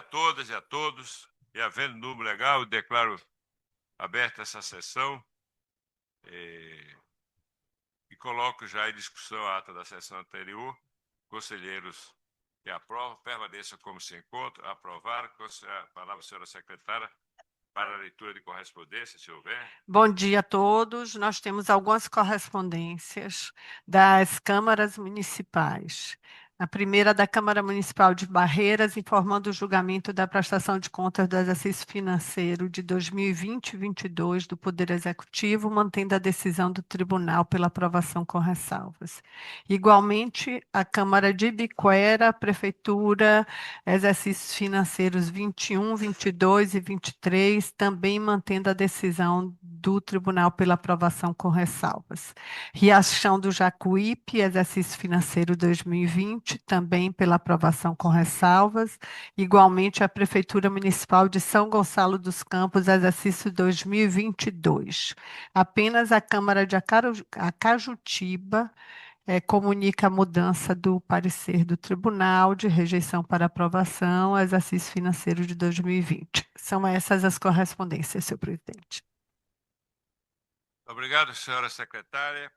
a todas e a todos. E havendo número legal, eu declaro aberta essa sessão e coloco já em discussão a ata da sessão anterior. Conselheiros que aprovam, permaneçam como se encontram. Aprovar. A palavra, senhora secretária, para a leitura de correspondência, se houver. Bom dia a todos. Nós temos algumas correspondências das câmaras municipais. A primeira da Câmara Municipal de Barreiras, informando o julgamento da prestação de contas do exercício financeiro de 2020 e 2022 do Poder Executivo, mantendo a decisão do Tribunal pela aprovação com ressalvas. Igualmente, a Câmara de Ibiquera, Prefeitura, exercícios financeiros 21, 22 e 23, também mantendo a decisão do Tribunal pela aprovação com ressalvas. Riachão do Jacuípe, exercício financeiro 2020, também pela aprovação com ressalvas. Igualmente, a Prefeitura Municipal de São Gonçalo dos Campos, exercício 2022. Apenas a Câmara de Acajutiba comunica a mudança do parecer do Tribunal de rejeição para aprovação, exercício financeiro de 2020. São essas as correspondências, senhor presidente. Obrigado, senhora secretária.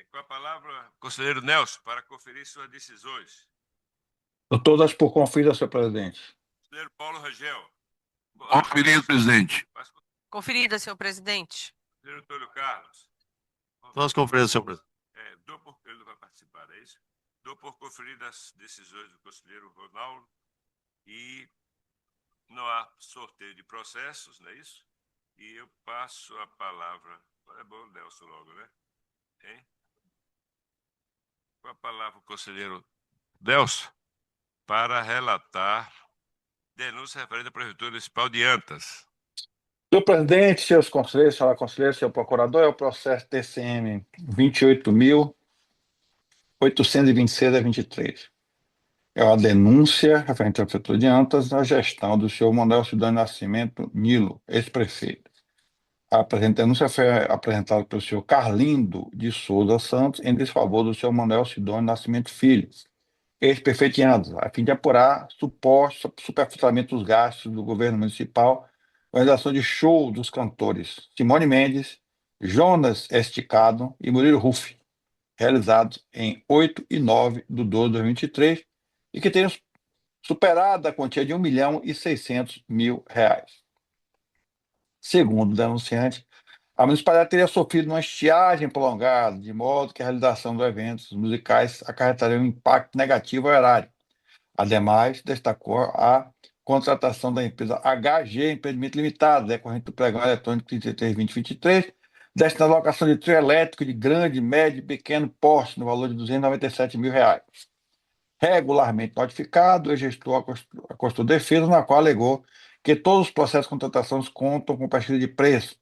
Com a palavra, conselheiro Nelson, para conferir suas decisões. Todas por conferida, senhor presidente. Conselheiro Paulo Rangel. Conferido, presidente. Conferida, senhor presidente. Conselheiro Antônio Carlos. Todas conferidas, senhor presidente. Ele não vai participar, é isso? Dou por conferidas as decisões do conselheiro Ronaldo e não há sorteio de processos, não é isso? E eu passo a palavra. É bom, Nelson, logo, né? Hein? Com a palavra o conselheiro Nelson para relatar denúncia referente à Prefeitura Municipal de Antas. Senhor presidente, senhores conselheiros, senhora conselheira, senhor procurador, é o processo TCM 28.826/23. É a denúncia referente à Prefeitura de Antas na gestão do senhor Manuel Sidônio Nascimento Nilo, ex-prefeito. A presente denúncia foi apresentada pelo senhor Carlindo de Souza Santos em desfavor do senhor Manuel Sidônio Nascimento Filho, ex-prefeito de Antas, a fim de apurar suposto superfaturamento dos gastos do governo municipal, organização de show dos cantores Simone Mendes, Jonas Esticado e Murilo Ruff, realizados em 8 e 9 de 12 de 2023, e que tenham superado a quantia de R$ 1.600.000. Segundo o denunciante, a municipalidade teria sofrido uma estiagem prolongada, de modo que a realização dos eventos musicais acarretaria um impacto negativo ao erário. Ademais, destacou a contratação da empresa HG Empreendimento Limitado, decorrente do pregão eletrônico 33/2023, destinado à locação de trio elétrico de grande, médio e pequeno porte, no valor de R$ 297.000. Regularmente notificado, o gestor acostou defesa, na qual alegou que todos os processos de contratação contam com pesquisa de preço,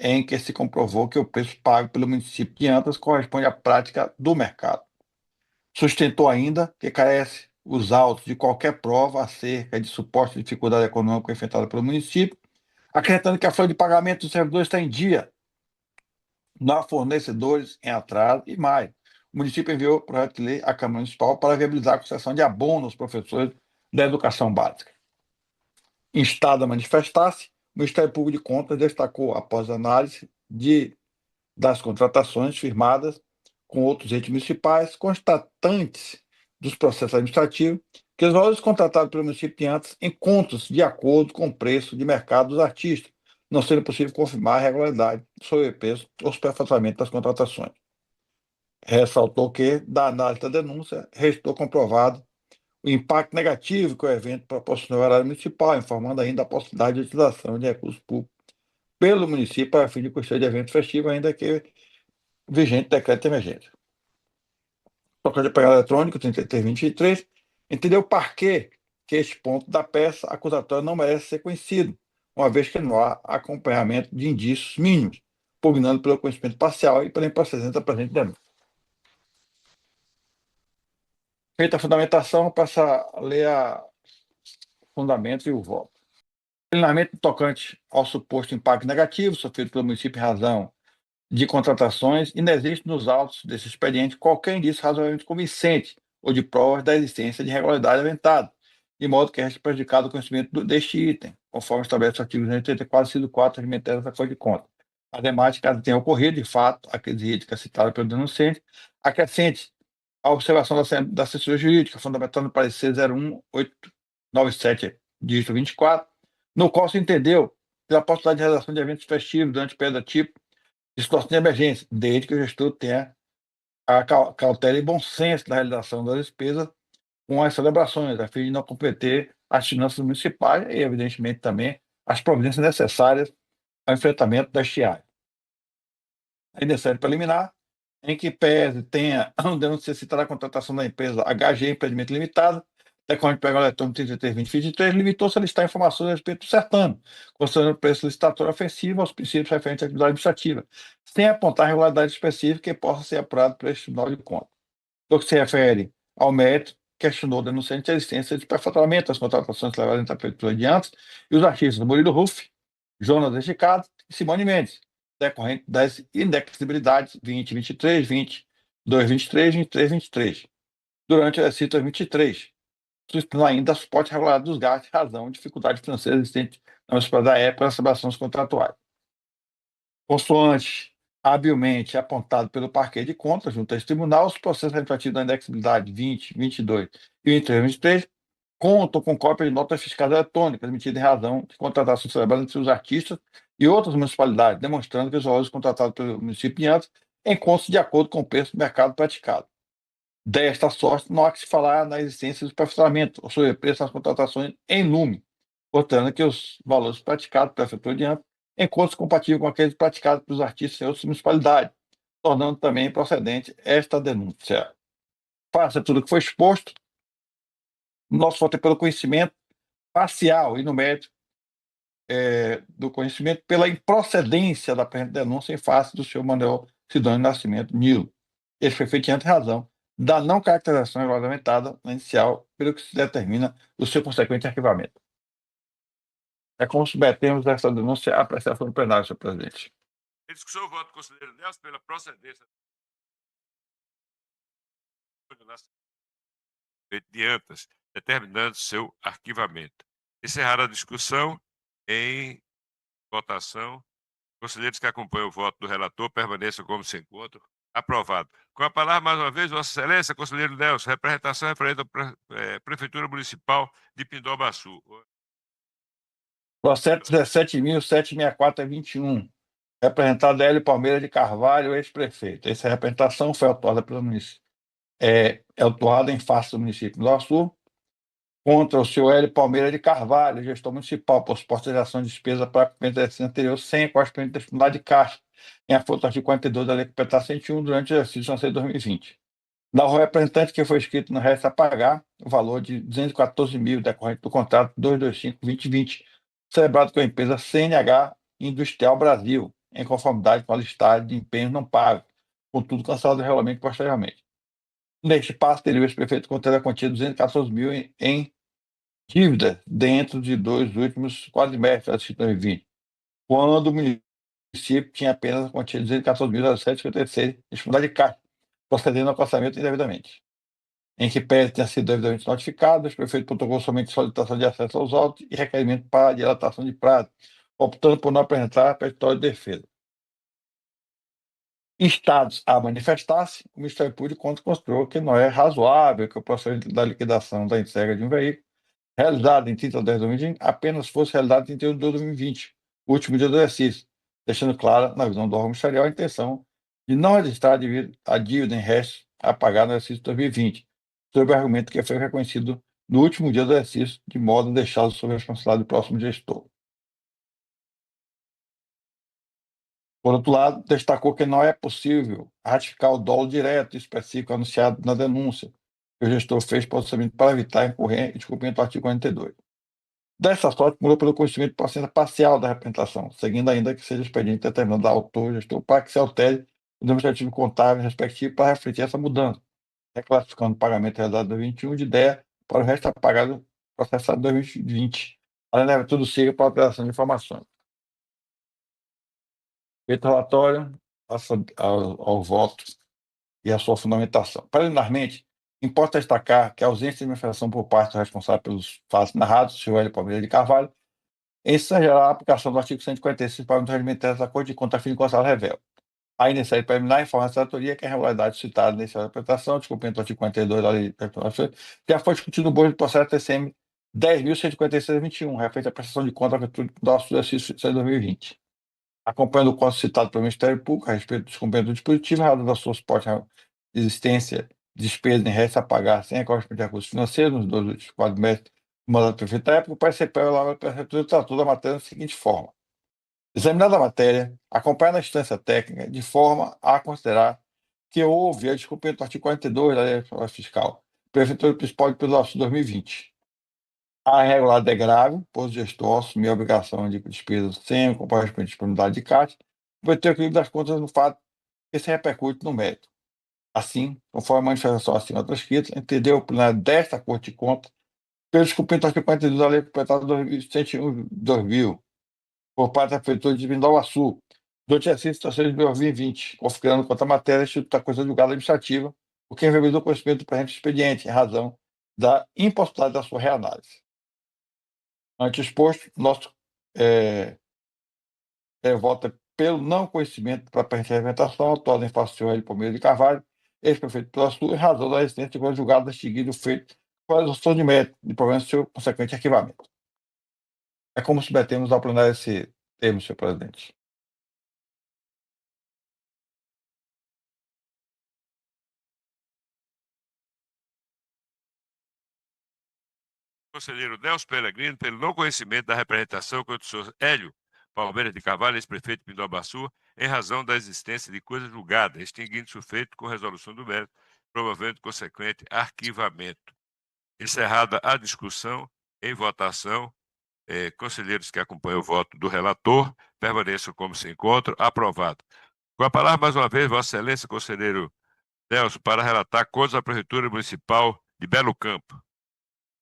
em que se comprovou que o preço pago pelo município de Antas corresponde à prática do mercado. Sustentou ainda que carece os autos de qualquer prova acerca de suposta dificuldade econômica enfrentada pelo município, acreditando que a folha de pagamento dos servidores está em dia, não há fornecedores em atraso e mais. O município enviou o projeto de lei à Câmara Municipal para viabilizar a concessão de abono aos professores da educação básica. Instado a manifestar-se, o Ministério Público de Contas destacou, após análise das contratações firmadas com outros entes municipais, constatantes dos processos administrativos, que os valores contratados pelo município de Antas encontram-se de acordo com o preço de mercado dos artistas, não sendo possível confirmar a regularidade, sobrepeso ou superfaturamento das contratações. Ressaltou que, da análise da denúncia, restou comprovado o impacto negativo que o evento proporcionou ao erário municipal, informando ainda a possibilidade de utilização de recursos públicos pelo município para fim de custeio de evento festivo, ainda que vigente decreto de emergência. Toca de pregão eletrônico 33/23, entendeu por que este ponto da peça acusatória não merece ser conhecido, uma vez que não há acompanhamento de indícios mínimos, pugnando pelo conhecimento parcial e pela improcedência da presente denúncia. Feita a fundamentação, passa a ler a fundamento e o voto. Treinamento tocante ao suposto impacto negativo sofrido pelo município em razão de contratações, e não existe nos autos desse expediente qualquer indício razoavelmente convincente ou de provas da existência de irregularidade aventada, de modo que resta prejudicado o conhecimento deste item, conforme estabelece o artigo 284, inciso 4 da matéria da Código de Contas. Ademais, caso tenha ocorrido, de fato, aqueles itens citados pelo denunciante, acrescente a observação da assessoria jurídica, fundamentada no parecer 01897, dígito 24, no qual se entendeu pela possibilidade de realização de eventos festivos durante o período tipo de situação de emergência, desde que o gestor tenha a cautela e bom senso na realização das despesas com as celebrações, a fim de não comprometer as finanças municipais e, evidentemente, também as providências necessárias ao enfrentamento da estiagem. Ainda é série preliminar, em que pese tenha denúncia citada a contratação da empresa HG Empreendimento Limitado, decorrente do pregão eletrônico 33/2023, limitou-se a listar informações a respeito do certame, considerando o preço licitatório ofensivo aos princípios referentes à atividade administrativa, sem apontar regularidade específica que possa ser apurada por este Tribunal de Contas. No que se refere ao mérito, questionou o denunciante a existência de superfaturamento das contratações levadas entre a Prefeitura de Antas e os artistas Murilo Ruff, Jonas Esticado e Simone Mendes, decorrente das inexigibilidades 2023, 22/23, 23/23, durante o exercício 2023, suscitando ainda suporte regular dos gastos em razão de dificuldade financeira existente na municipalidade da época das celebrações contratuais. Consoante habilmente apontado pelo parquet de contas junto a esse tribunal, os processos administrativos da inexigibilidade 20, 22 e 23/23 contam com cópia de notas fiscais eletrônicas emitidas em razão de contratações celebradas entre os artistas e outras municipalidades, demonstrando que os valores contratados pelo município de Antas encontram-se de acordo com o preço do mercado praticado. Desta sorte, não há que se falar na existência do superfaturamento ou sobrepreço nas contratações em lume, portanto que os valores praticados pela Prefeitura de Antas encontram-se compatíveis com aqueles praticados pelos artistas em outras municipalidades, tornando também procedente esta denúncia. Faça tudo o que foi exposto, nosso voto é pelo conhecimento parcial e numérico do conhecimento pela improcedência da presente denúncia em face do senhor Manuel Sidônio Nascimento Nilo. Esse foi feito diante razão da não caracterização regulamentada na inicial, pelo que se determina o seu consequente arquivamento. É como submetemos essa denúncia à apreciação do plenário, senhor presidente. Em discussão, o voto do conselheiro Nelson pela procedência de Antas, determinando seu arquivamento. Encerrada a discussão, em votação, conselheiros que acompanham o voto do relator permaneçam como se encontram. Aprovado. Com a palavra, mais uma vez, Vossa Excelência, conselheiro Nelson, representação referente à Prefeitura Municipal de Pindobaçu. Processo 17.764/21, representado Hélio Palmeira de Carvalho, ex-prefeito. Essa representação foi autuada pelo município. É autuada em face do município do Açu, contra o senhor Hélio Palmeira de Carvalho, gestor municipal, por suposta geração de despesa para cumprimento do exercício anterior sem correspondente disponibilidade de caixa, em aforto do artigo 42 da Lei Complementar 101, durante o exercício financeiro de 2020. Da representante que foi escrito no resto a pagar o valor de 214 mil decorrente do contrato 225/2020, celebrado com a empresa CNH Industrial Brasil, em conformidade com a listagem de empenhos não pagos, contudo cancelado regularmente posteriormente. Neste passo, teria o ex-prefeito contendo a quantia de 214 mil em dívida dentro de 2 últimos quadrimestres de 2020, quando o município tinha apenas a quantia de 214.007,56 de disponibilidade de caixa, procedendo ao passamento indevidamente. Em que pese tenha sido devidamente notificado, o prefeito protocolo somente solicitação de acesso aos autos e requerimento para dilatação de prazo, optando por não apresentar petitório de defesa. Instados a manifestar-se, o Ministério Público considerou que não é razoável que o processo da liquidação da entrega de um veículo realizado em 30 de 10 de 2020 apenas fosse realizado em 31 de 2020, o último dia do exercício, deixando clara, na visão do órgão ministerial, a intenção de não registrar a dívida em resto a pagar no exercício de 2020, sob o argumento que foi reconhecido no último dia do exercício, de modo a deixá-lo sob a responsabilidade do próximo gestor. Por outro lado, destacou que não é possível ratificar o dolo direto e específico anunciado na denúncia que o gestor fez para evitar incorrer em descumprimento do artigo 42. Dessa sorte, mudou pelo conhecimento de procedência parcial da representação, seguindo ainda que seja expediente determinado ao autor gestor para que se altere o demonstrativo contábil respectivo para refletir essa mudança, reclassificando o pagamento realizado em 2021 de DEA para o resto a pagar do processado em 2020, além de tudo siga para a alteração de informações. Feito o relatório, passa ao voto e à sua fundamentação. Preliminarmente, Importa destacar que a ausência de manifestação por parte do responsável pelos fatos narrados, o senhor Hélio Palmeira de Carvalho, ensejará a aplicação do artigo 146 para o regimento da Corte de Contas a fim de constar revela. A iniciativa preliminar informa a assessoria que a irregularidade citada nessa interpretação, descumprimento do artigo 42 da Lei já foi discutido no bojo do processo TCM 10.156/21, referente à prestação de conta do exercício de 2020. Acompanhando o conto citado pelo Ministério Público a respeito do descumprimento do dispositivo, em razão da sua suposta existência de despesas em restos a pagar sem correspondente de recursos financeiros nos 2 últimos quadrimestres do mandato do prefeito da época, o PSCP elaborou a prefeitura tratou da matéria da seguinte forma: examinada a matéria, acompanhada a instância técnica, de forma a considerar que houve a descumprimento do artigo 42 da Lei Fiscal, Prefeitura Principal de Pedro Laço, 2020. A irregularidade é grave, pois o gestor assumiu a obrigação de despesas sem correspondente disponibilidade de caixa, vai ter o equilíbrio das contas no fato que se repercute no mérito. Assim, conforme a manifestação acima transcrita, entendeu o plenário desta Corte de Contas pelo descumprimento do artigo 42 da Lei Complementar 101/2000, por parte da Prefeitura de Pindamonhangaba, durante o exercício de 2020, configurando quanto à matéria, Instituto da Coisa Julgada Administrativa, o que revelou o conhecimento do presente expediente, em razão da impossibilidade da sua reanálise. Ante o exposto, nosso voto é pelo não conhecimento para a presente representação, autuado em face do senhor Hélio Palmeira de Carvalho, ex-prefeito pela Sul, em razão da existência de coisa julgada extinguido feito com a exaustão de mérito e problema do seu consequente arquivamento. É como submetemos ao plenário esse termo, senhor presidente. Conselheiro Nelson Pellegrino, pelo não conhecimento da representação contra o senhor Hélio Palmeira de Carvalho, ex-prefeito de Pindamonhangaba, em razão da existência de coisa julgada, extinguindo-se o feito com resolução do mérito, promovendo consequente arquivamento. Encerrada a discussão, em votação, conselheiros que acompanham o voto do relator, permaneçam como se encontram. Aprovado. Com a palavra, mais uma vez, Vossa Excelência, conselheiro Nelson, para relatar contas da Prefeitura Municipal de Belo Campo.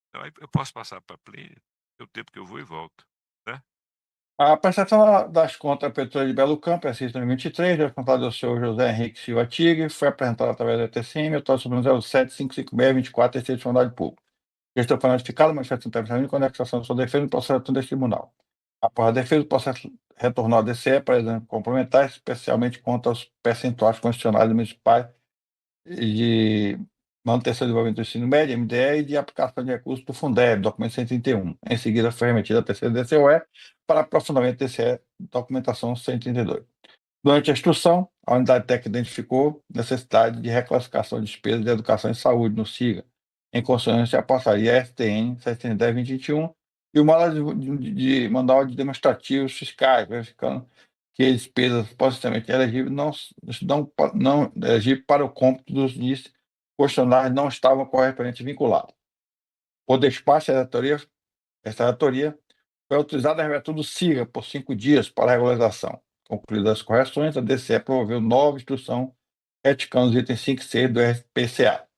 Então, aí eu posso passar para a Plínio, é o tempo que eu vou e volto. Né? A prestação das contas da Prefeitura de Belo Campo, exercício 2023, responsável do senhor José Henrique Silva Tigre, foi apresentada através da TCM, autor sobre o 07-556-24, terceiro de Fundade Público. Gestor foi notificado, manifestação interpretativa com anexação da sua defesa no processo deste tribunal. Após a defesa, o processo retornou à DCE para exame complementar, especialmente quanto aos percentuais constitucionais municipais de manutenção e desenvolvimento do ensino médio, MDE, e de aplicação de recursos do Fundeb, documento 131. Em seguida, foi remetida à terceira DCOE para aprofundamento DCE, documentação 132. Durante a instrução, a unidade técnica identificou necessidade de reclassificação de despesas de educação e saúde no SIGA, em consonância à portaria STN 710/2021 e o manual de demonstrativos fiscais, verificando que despesas possivelmente elegíveis não elegíveis para o cômputo dos índices questionários não estavam corretamente vinculados. Por despacho, essa relatoria foi autorizada a reabertura do SIGA por 5 dias para a regularização. Concluídas as correções, a DCE promoveu nova instrução reticando os itens 5 e 6 do RPCA.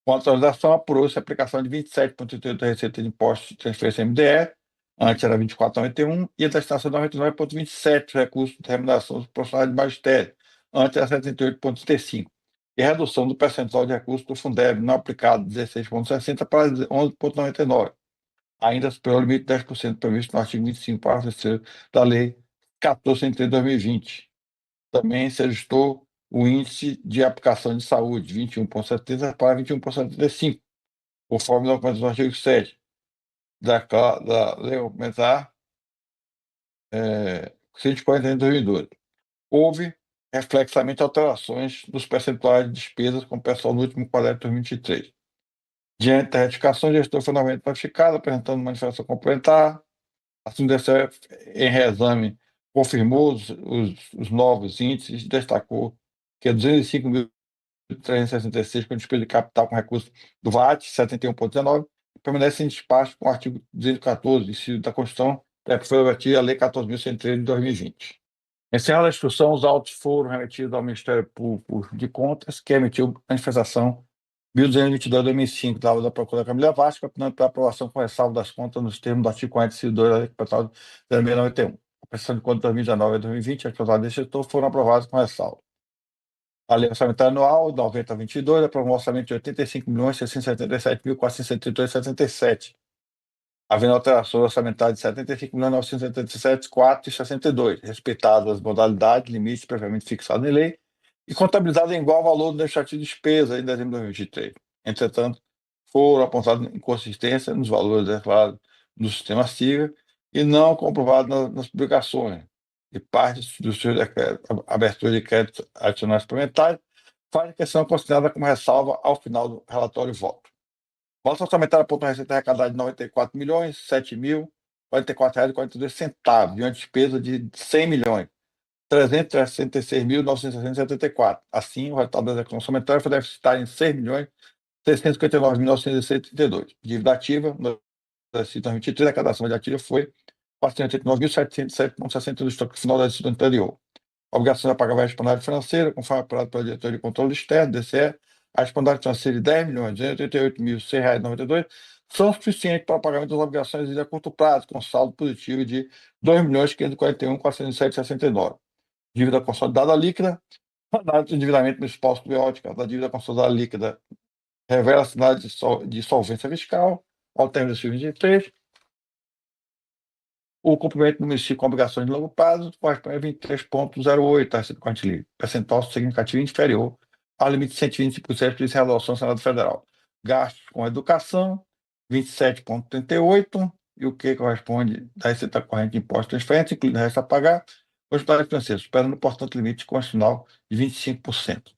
Com a autorização, apurou-se a aplicação de 27,38 da Receita de Impostos de Transferência MDE, antes era 24,91, e a destinação de 99,27 recursos de remuneração dos profissionais de magistério, antes era 78,35, e a redução do percentual de recursos do Fundeb não aplicado de 16,60 para 11,99, ainda superior ao limite de 10% previsto no artigo 25, parágrafo 3º da Lei 14.103 de 2020. Também se ajustou o índice de aplicação de saúde, 21,70 para 21,75, conforme o documento do artigo 7 da Lei Complementar 140 de 2012. Houve reflexamente alterações dos percentuais de despesas com o pessoal no último quadro de 2023. Diante da retificação, o gestor foi novamente notificado, apresentando manifestação complementar. Assim, o DCE, em reexame, confirmou os novos índices e destacou que é 205.366 com despesa de capital com recurso do VAT, 71,19, permanece em despacho com o artigo 214, inciso da Constituição, que foi revertida a Lei 14.113 de 2020. Encerrada a instrução, os autos foram remetidos ao Ministério Público de Contas, que emitiu manifestação 1222/2005, da Procuradoria Camila Vasco, apelando para aprovação com ressalva das contas nos termos do artigo 42 da Lei Complementar 0691. A prestação de contas de 2019 e 2020, as contas deste setor foram aprovadas com ressalva. A lei orçamentária anual 90/22 aprovou um orçamento de 85.677.472,77, havendo alterações orçamentárias de 75.977.462, respeitadas as modalidades, limites previamente fixados em lei e contabilizadas em igual valor do administrativo de despesa em dezembro de 2023. Entretanto, foram apontadas inconsistências nos valores declarados no sistema SIGA e não comprovados nas publicações, e parte dos seus decretos, abertura de créditos adicionais suplementares, faz que são consideradas como ressalva ao final do relatório e voto. Voto orçamentário aponta a receita arrecadada de R$ 94.007.044,42, diante de despesa de R$ 100.366.974. Assim, o resultado da execução orçamentária foi deficitário em R$ 6.659.932. Dívida ativa, no exercício 2023, a arrecadação de ativa foi R$ 489.707,62 do estoque final do exercício anterior. A obrigação de pagar a responsabilidade financeira, conforme apurado pela Diretoria de Controle Externo, DCE, a responsabilidade financeira de R$ 10.288.100,92 são suficientes para o pagamento das obrigações a curto prazo, com saldo positivo de R$ 2.541.407,69. Dívida consolidada líquida, análise do endividamento municipal subbiótica da dívida consolidada líquida revela sinais de solvência fiscal ao término de 2023. O cumprimento do município com obrigações de longo prazo corresponde a 23,08% da receita corrente livre, percentual significativo inferior ao limite de 125% de resolução do Senado Federal. Gastos com educação, 27,38%, e o que corresponde da receita corrente de impostos e transferências, incluindo o resto a pagar, hospitais financeiros, superando, portanto, o limite constitucional de 25%.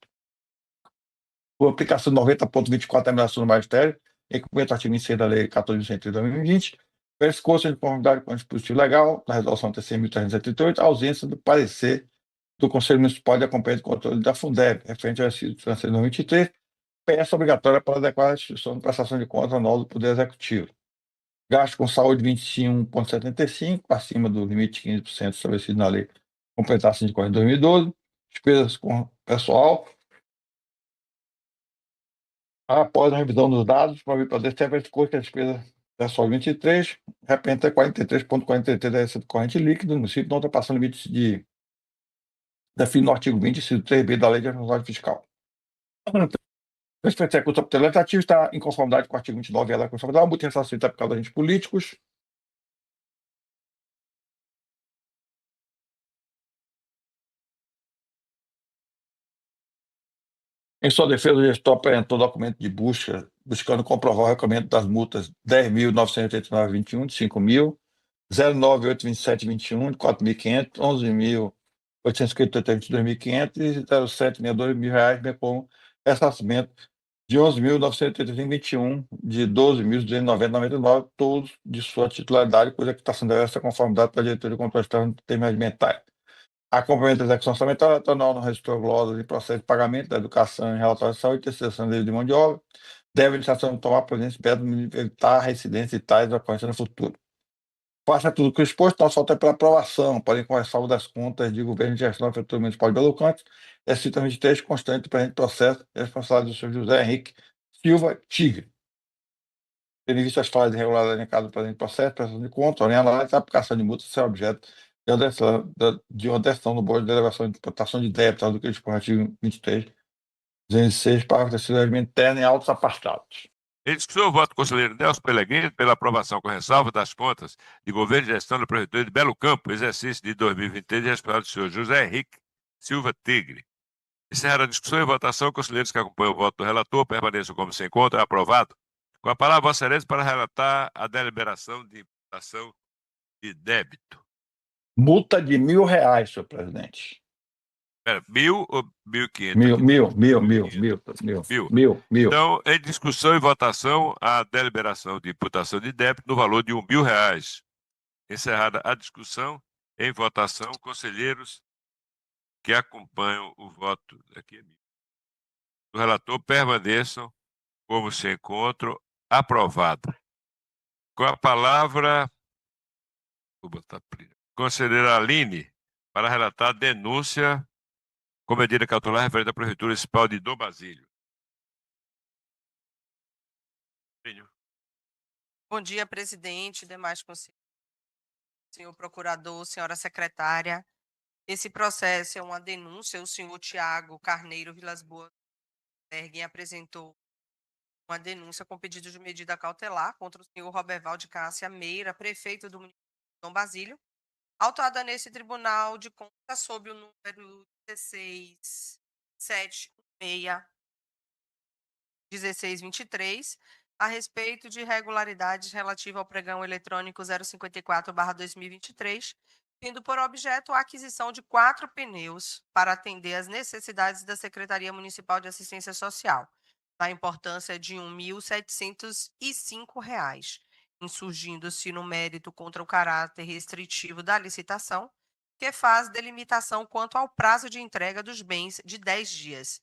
Por aplicação de 90,24% da emissão do magistério, em cumprimento do artigo 26 da Lei 14.103 de 2020, verificou-se a conformidade com o dispositivo legal da Resolução TC 1.378, a ausência do parecer do Conselho Municipal de Acompanhamento e Controle da Fundeb, referente ao exercício financeiro de 2023, peça obrigatória para adequar a instituição de prestação de contas anual do Poder Executivo. Gasto com saúde 21,75%, acima do limite de 15% estabelecido na Lei Complementar 540 de 2012. Despesas com pessoal. Após a revisão dos dados, para o DCE verificou que a despesa pessoal 23 representa 43,43% da receita corrente líquida no município, não ultrapassando o limite definido no artigo 20, inciso 3b da Lei de Responsabilidade Fiscal. O executivo legislativo está em conformidade com o artigo 29 da Lei Constitucional Federal, multa ressarcida aplicada a agentes políticos. Em sua defesa, o gestor apresentou documento de busca, buscando comprovar o recolhimento das multas 10.989,21 de 5.000, 0982721 de 4.500, 11.858 de 2.500 e 0762 mil reais, bem como ressarcimento de 11.985,21 de 12.290,99, todos de sua titularidade, cuja quitação deve ser conformidade para a diretoria de controle externo de termos alimentar. Acompanhamento da execução orçamentária anual no registro glosas de processo de pagamento da educação em relatório de saúde, terceirização de mão de obra, deve a administração tomar providência para evitar a residência de tais ocorrências no futuro. Faça tudo o que exposto, nós falta pela aprovação, porém com ressalva das contas de governo de gestão da Prefeitura Municipal de Belo Horizonte, exercita 23 constante do presente processo, responsabilidade do senhor José Henrique Silva Tigre. Tendo visto as falhas irregulares elencadas no presente processo, prestação de conta, orem análise, a aplicação de multa ser objeto de uma decisão no board de elevação de importação de débito, do que dispõe o artigo 23, 206, parágrafo 3º do regimento interno em autos apartados. Em discussão, o voto do conselheiro Nelson Pellegrini pela aprovação com ressalva das contas de governo e gestão da Prefeitura de Belo Campo, exercício de 2023, responsável do senhor José Henrique Silva Tigre. Encerrada a discussão e votação, conselheiros que acompanham o voto do relator permaneçam como se encontra. Aprovado. Com a palavra, Vossa Excelência, para relatar a deliberação de imputação de débito. Multa de R$ 1.000, senhor presidente. Espera, 1.000 ou 1.500? Mil. Então, em discussão e votação, a deliberação de imputação de débito no valor de R$ 1.000. Encerrada a discussão, em votação, conselheiros que acompanham o voto do relator permaneçam como se encontram. Aprovado. Com a palavra, conselheira Aline, para relatar a denúncia com medida cautelar referente à Prefeitura Municipal de Dom Basílio. Bom dia, presidente, demais conselheiros, senhor procurador, senhora secretária. Esse processo é uma denúncia. O senhor Tiago Carneiro Vilas Boas Berguen apresentou uma denúncia com pedido de medida cautelar contra o senhor Roberval de Cássia Meira, prefeito do município de Dom Basílio, autuada nesse Tribunal de Contas sob o número 1623, a respeito de irregularidades relativas ao pregão eletrônico 054/2023, tendo por objeto a aquisição de 4 pneus para atender às necessidades da Secretaria Municipal de Assistência Social, da importância de R$ 1.705, insurgindo-se no mérito contra o caráter restritivo da licitação, que faz delimitação quanto ao prazo de entrega dos bens de 10 dias,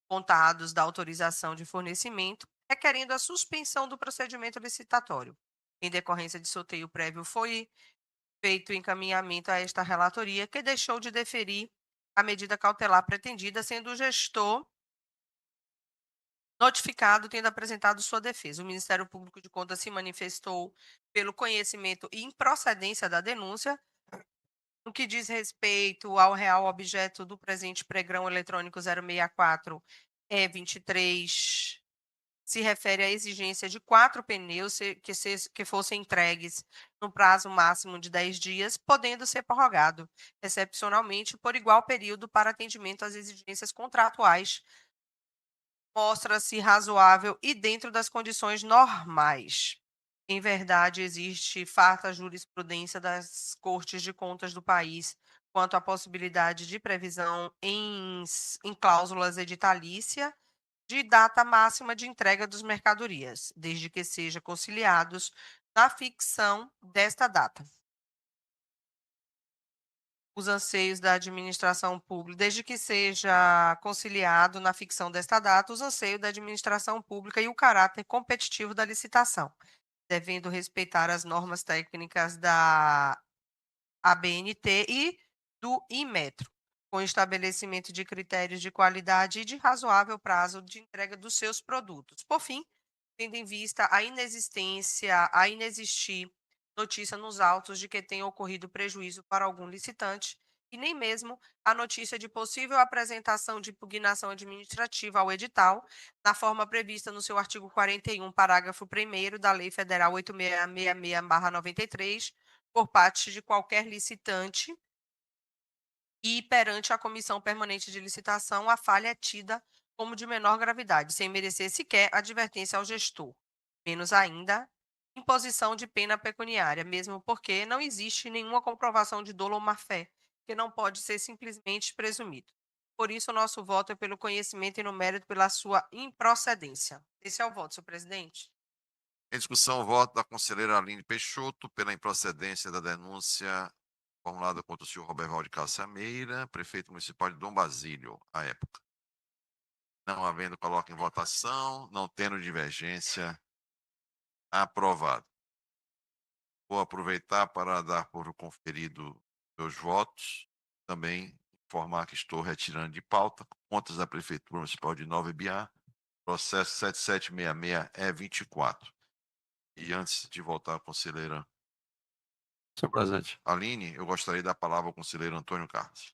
contados da autorização de fornecimento, requerendo a suspensão do procedimento licitatório. Em decorrência de sorteio prévio, foi feito encaminhamento a esta relatoria, que deixou de deferir a medida cautelar pretendida, sendo o gestor notificado tendo apresentado sua defesa. O Ministério Público de Contas se manifestou pelo conhecimento e improcedência da denúncia, no que diz respeito ao real objeto do presente pregão eletrônico 064-23, se refere à exigência de 4 pneus que fossem entregues no prazo máximo de 10 dias, podendo ser prorrogado, excepcionalmente, por igual período para atendimento às exigências contratuais, mostra-se razoável e dentro das condições normais. Em verdade, existe farta jurisprudência das Cortes de Contas do país quanto à possibilidade de previsão em cláusulas editalícia de data máxima de entrega dos mercadorias, desde que sejam conciliados na ficção desta data. Os anseios da administração pública, desde que seja conciliado na ficção desta data, os anseios da administração pública e o caráter competitivo da licitação, devendo respeitar as normas técnicas da ABNT e do Inmetro, com estabelecimento de critérios de qualidade e de razoável prazo de entrega dos seus produtos. Por fim, tendo em vista a inexistir notícia nos autos de que tenha ocorrido prejuízo para algum licitante, e nem mesmo a notícia de possível apresentação de impugnação administrativa ao edital, na forma prevista no seu artigo 41, parágrafo 1º da Lei Federal 8666/93, por parte de qualquer licitante, e perante a Comissão Permanente de Licitação, a falha é tida como de menor gravidade, sem merecer sequer advertência ao gestor, menos ainda imposição de pena pecuniária, mesmo porque não existe nenhuma comprovação de dolo ou má-fé, que não pode ser simplesmente presumido. Por isso, o nosso voto é pelo conhecimento e no mérito pela sua improcedência. Esse é o voto, senhor presidente. Em discussão, o voto da conselheira Aline Peixoto pela improcedência da denúncia formulada contra o senhor Roberval de Cássia Meira, prefeito municipal de Dom Basílio, à época. Não havendo, coloca em votação. Não tendo divergência, aprovado. Vou aproveitar para dar por conferido meus votos. Também informar que estou retirando de pauta contas da Prefeitura Municipal de Nova Ibiá, processo 7766-24. E antes de voltar à conselheira Senhor presidente. Aline, eu gostaria de dar a palavra ao conselheiro Antônio Carlos.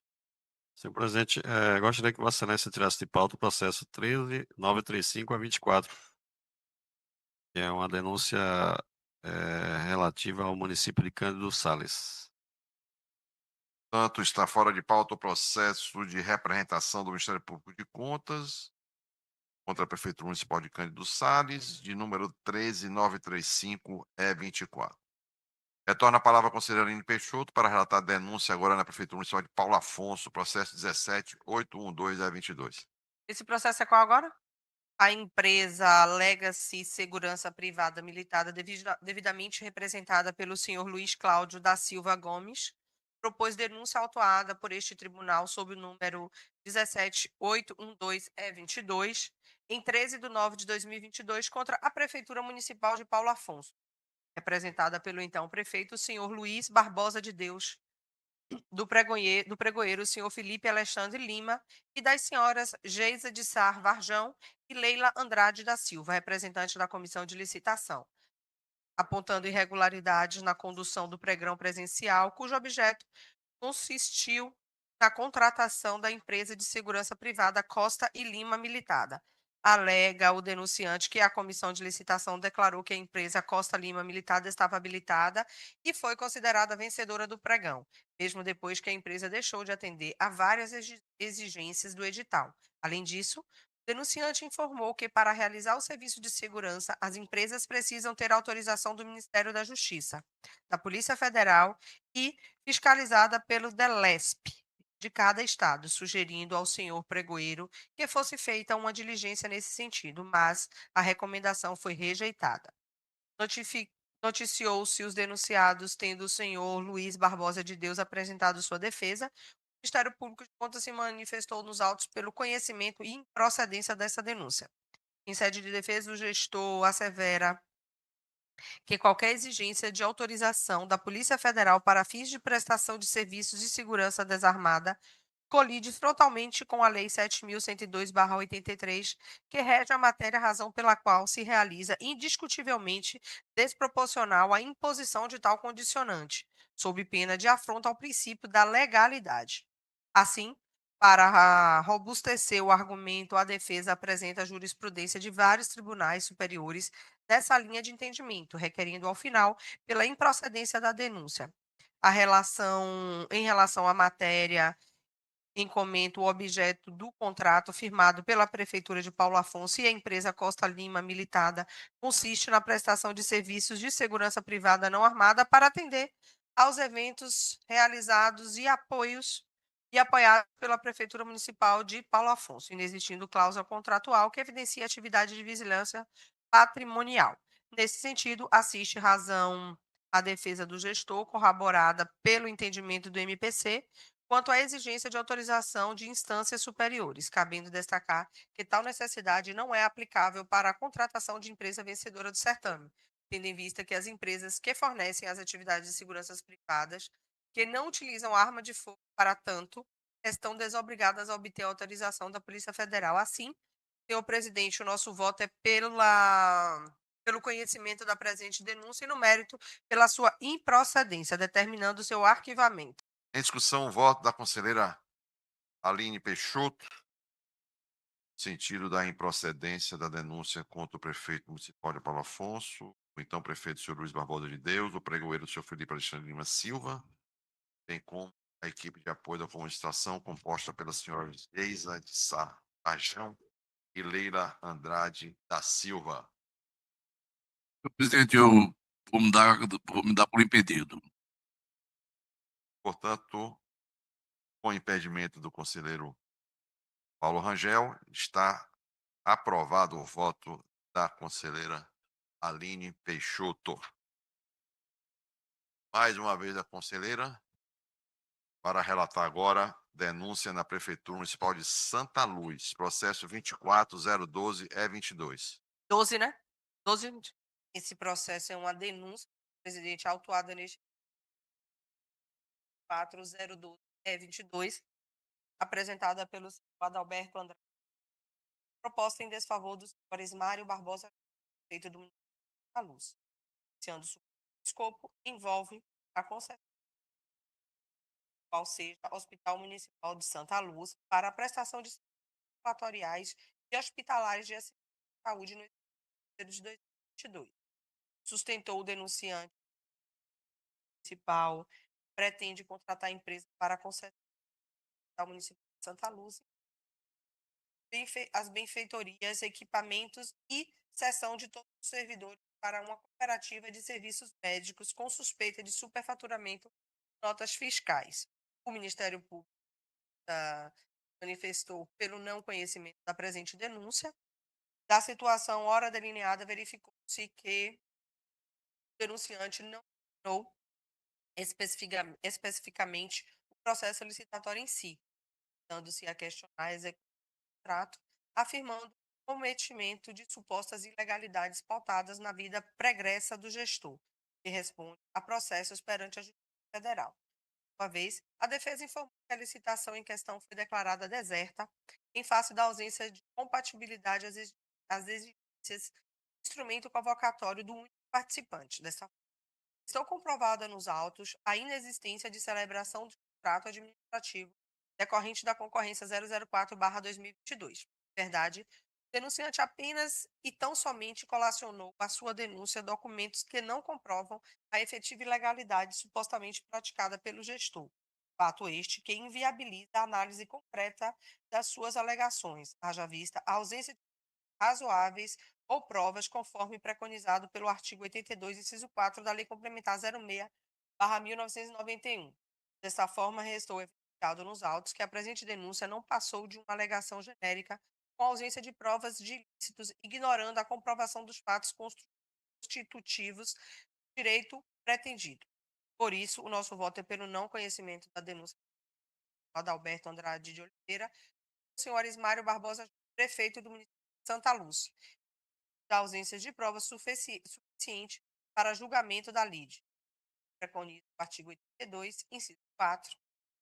Senhor presidente, gostaria que Vossa Excelência tirasse de pauta o processo 13935/24, que é uma denúncia relativa ao município de Cândido Sales. Portanto, está fora de pauta o processo de representação do Ministério Público de Contas contra a Prefeitura Municipal de Cândido Sales, de número 13935/24. Retorna a palavra à conselheira Aline Peixoto para relatar a denúncia agora na Prefeitura Municipal de Paulo Afonso, processo 17812/22. Esse processo é qual agora? A empresa Legacy Segurança Privada Militada, devidamente representada pelo senhor Luiz Cláudio da Silva Gomes, propôs denúncia autuada por este tribunal sob o número 17812/22, em 13 de 9 de 2022, contra a Prefeitura Municipal de Paulo Afonso, representada pelo então prefeito, o senhor Luiz Barbosa de Deus, do pregoeiro, o senhor Felipe Alexandre Lima, e das senhoras Geisa de Sar Varjão e Leila Andrade da Silva, representante da Comissão de Licitação, apontando irregularidades na condução do pregão presencial, cujo objeto consistiu na contratação da empresa de segurança privada Costa e Lima Militada. Alega o denunciante que a comissão de licitação declarou que a empresa Costa Lima Militada estava habilitada e foi considerada vencedora do pregão, mesmo depois que a empresa deixou de atender a várias exigências do edital. Além disso, o denunciante informou que, para realizar o serviço de segurança, as empresas precisam ter autorização do Ministério da Justiça, da Polícia Federal e fiscalizada pelo DELESP de cada estado, sugerindo ao senhor pregoeiro que fosse feita uma diligência nesse sentido, mas a recomendação foi rejeitada. Noticiou-se os denunciados, tendo o senhor Luiz Barbosa de Deus apresentado sua defesa. O Ministério Público de Contas se manifestou nos autos pelo conhecimento e improcedência dessa denúncia. Em sede de defesa, o gestor assevera que qualquer exigência de autorização da Polícia Federal para fins de prestação de serviços de segurança desarmada colide frontalmente com a Lei 7.102/83, que rege a matéria, razão pela qual se realiza indiscutivelmente desproporcional a imposição de tal condicionante, sob pena de afronta ao princípio da legalidade. Assim, para robustecer o argumento, a defesa apresenta a jurisprudência de vários tribunais superiores dessa linha de entendimento, requerindo, ao final, pela improcedência da denúncia. Em relação à matéria em comento o objeto do contrato firmado pela Prefeitura de Paulo Afonso e a empresa Costa Lima Militada consiste na prestação de serviços de segurança privada não armada para atender aos eventos realizados e apoiados pela Prefeitura Municipal de Paulo Afonso, inexistindo cláusula contratual que evidencie atividade de vigilância patrimonial. Nesse sentido, assiste razão a defesa do gestor, corroborada pelo entendimento do MPC, quanto à exigência de autorização de instâncias superiores, cabendo destacar que tal necessidade não é aplicável para a contratação de empresa vencedora do certame, tendo em vista que as empresas que fornecem as atividades de segurança privadas, que não utilizam arma de fogo para tanto, estão desobrigadas a obter a autorização da Polícia Federal. Assim, senhor presidente, o nosso voto é pelo conhecimento da presente denúncia e, no mérito, pela sua improcedência, determinando seu arquivamento. Em discussão, o voto da conselheira Aline Peixoto, no sentido da improcedência da denúncia contra o prefeito municipal de Paulo Afonso, o então prefeito, senhor Luiz Barbosa de Deus, o pregoeiro, senhor Felipe Alexandre Lima Silva, bem como a equipe de apoio da comunicação, composta pelas senhoras Geisa de Sá Pajão e Leila Andrade da Silva. Senhor presidente, eu vou me dar por impedido. Portanto, com impedimento do conselheiro Paulo Rangel, está aprovado o voto da conselheira Aline Peixoto. Mais uma vez a conselheira, para relatar agora denúncia na Prefeitura Municipal de Santa Luz, processo 24012-E22. 12, né? 12. Esse processo é uma denúncia, presidente, autuada neste 4012-E22, apresentada pelo senhor Adalberto Andrade, proposta em desfavor dos senhores Mário Barbosa, prefeito do município de Santa Luz. Iniciando o escopo, envolve a concessão, qual seja Hospital Municipal de Santa Luz, para a prestação de serviços ambulatoriais e hospitalares de saúde no ano de 2022. Sustentou o denunciante municipal, pretende contratar a empresa para a concessão do município de Santa Luz, as benfeitorias, equipamentos e cessão de todos os servidores para uma cooperativa de serviços médicos com suspeita de superfaturamento de notas fiscais. O Ministério Público manifestou pelo não conhecimento da presente denúncia. Da situação ora delineada, verificou-se que o denunciante não determinou especificamente o processo licitatório em si, dando-se a questionar a execução do contrato, afirmando o cometimento de supostas ilegalidades pautadas na vida pregressa do gestor, que responde a processos perante a Justiça Federal. Uma vez, a defesa informou que a licitação em questão foi declarada deserta em face da ausência de compatibilidade às exigências do instrumento convocatório do único participante. Dessa forma, estou comprovada nos autos a inexistência de celebração de contrato administrativo decorrente da concorrência 004/2022. Verdade, o denunciante apenas e tão somente colacionou à sua denúncia documentos que não comprovam a efetiva ilegalidade supostamente praticada pelo gestor. Fato este que inviabiliza a análise concreta das suas alegações, haja vista a ausência de razoáveis ou provas conforme preconizado pelo artigo 82, inciso 4 da Lei Complementar 06/1991. Desta forma, restou evidenciado nos autos que a presente denúncia não passou de uma alegação genérica com ausência de provas de ilícitos, ignorando a comprovação dos fatos constitutivos do direito pretendido. Por isso, o nosso voto é pelo não conhecimento da denúncia do Adalberto Andrade de Oliveira, do senhor Ismário Barbosa, prefeito do município de Santa Lúcia, da ausência de provas suficiente para julgamento da lide. Preconiza o artigo 82, inciso 4,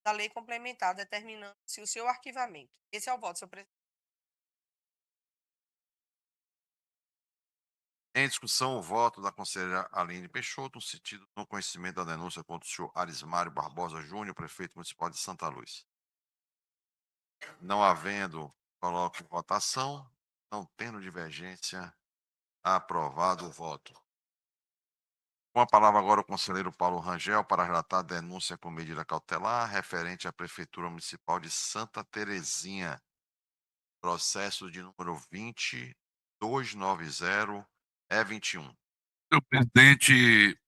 da Lei Complementar, determinando-se o seu arquivamento. Esse é o voto, senhor presidente. Em discussão, o voto da conselheira Aline Peixoto, no sentido do conhecimento da denúncia contra o senhor Arismário Barbosa Júnior, prefeito municipal de Santa Luz. Não havendo, coloco em votação. Não tendo divergência, aprovado o voto. Com a palavra agora o conselheiro Paulo Rangel para relatar a denúncia com medida cautelar referente à Prefeitura Municipal de Santa Terezinha. Processo de número 20290-21. Senhor presidente,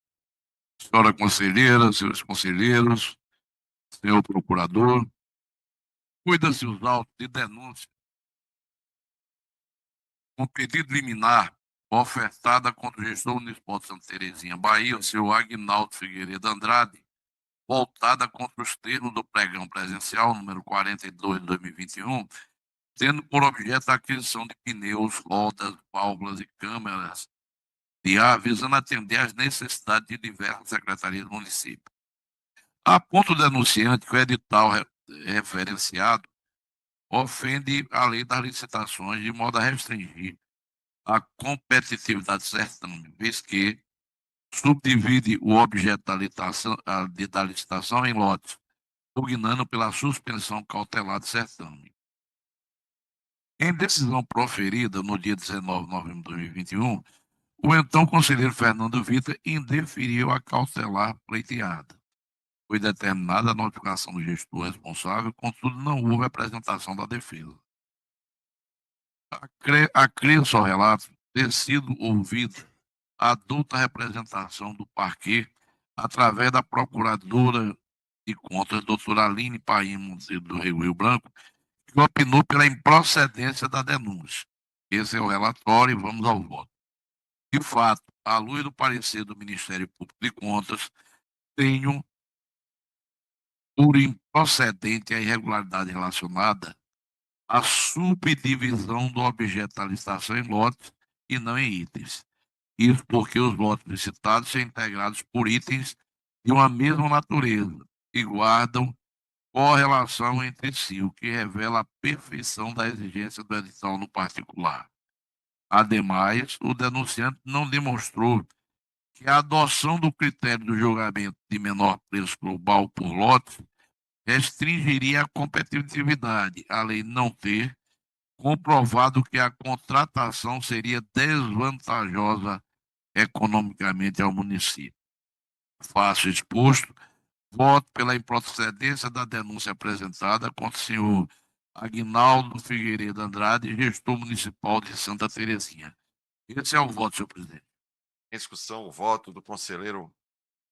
senhora conselheira, senhores conselheiros, senhor procurador, cuida-se os autos de denúncia com pedido liminar ofertada contra o gestor municipal de Santa Terezinha, Bahia, o senhor Aguinaldo Figueiredo Andrade, voltada contra os termos do pregão presencial número 42 de 2021, tendo por objeto a aquisição de pneus, rodas, válvulas e câmeras de ar, visando atender às necessidades de diversas secretarias do município. Aponta o denunciante que o edital referenciado ofende a lei das licitações de modo a restringir a competitividade do certame, vez que subdivide o objeto da licitação em lotes, pugnando pela suspensão cautelar do certame. Em decisão proferida no dia 19 de novembro de 2021, o então conselheiro Fernando Vitor indeferiu a cautelar pleiteada. Foi determinada a notificação do gestor responsável, contudo não houve apresentação da defesa. Acresce ao relato ter sido ouvida a adulta representação do parquê através da procuradora de contas, doutora Aline Paim do Rio Branco, que opinou pela improcedência da denúncia. Esse é o relatório e vamos ao voto. De fato, à luz do parecer do Ministério Público de Contas, tenho por improcedente a irregularidade relacionada à subdivisão do objeto da licitação em lotes e não em itens. Isso porque os lotes licitados são integrados por itens de uma mesma natureza e guardam correlação entre si, o que revela a perfeição da exigência do edital no particular. Ademais, o denunciante não demonstrou que a adoção do critério do julgamento de menor preço global por lote restringiria a competitividade, além de não ter comprovado que a contratação seria desvantajosa economicamente ao município. Faço exposto, voto pela improcedência da denúncia apresentada contra o senhor Aguinaldo Figueiredo Andrade, gestor municipal de Santa Terezinha. Esse é o voto, senhor presidente. Em discussão, o voto do conselheiro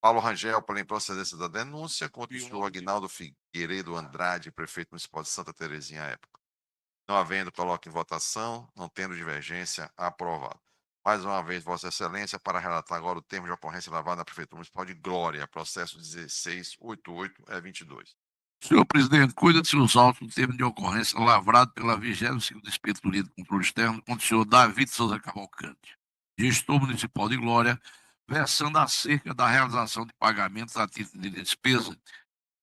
Paulo Rangel pela improcedência da denúncia contra o senhor Aguinaldo Figueiredo Andrade, prefeito municipal de Santa Terezinha à época. Não havendo, coloco em votação. Não tendo divergência, aprovado. Mais uma vez, Vossa Excelência, para relatar agora o termo de ocorrência lavado na Prefeitura Municipal de Glória, processo 1688-22. Senhor presidente, cuida-se os autos do termo de ocorrência lavrado pela 25ª Inspetoria de Controle Externo contra o senhor David Souza Cavalcante, gestor municipal de Glória, versando acerca da realização de pagamentos a título de despesa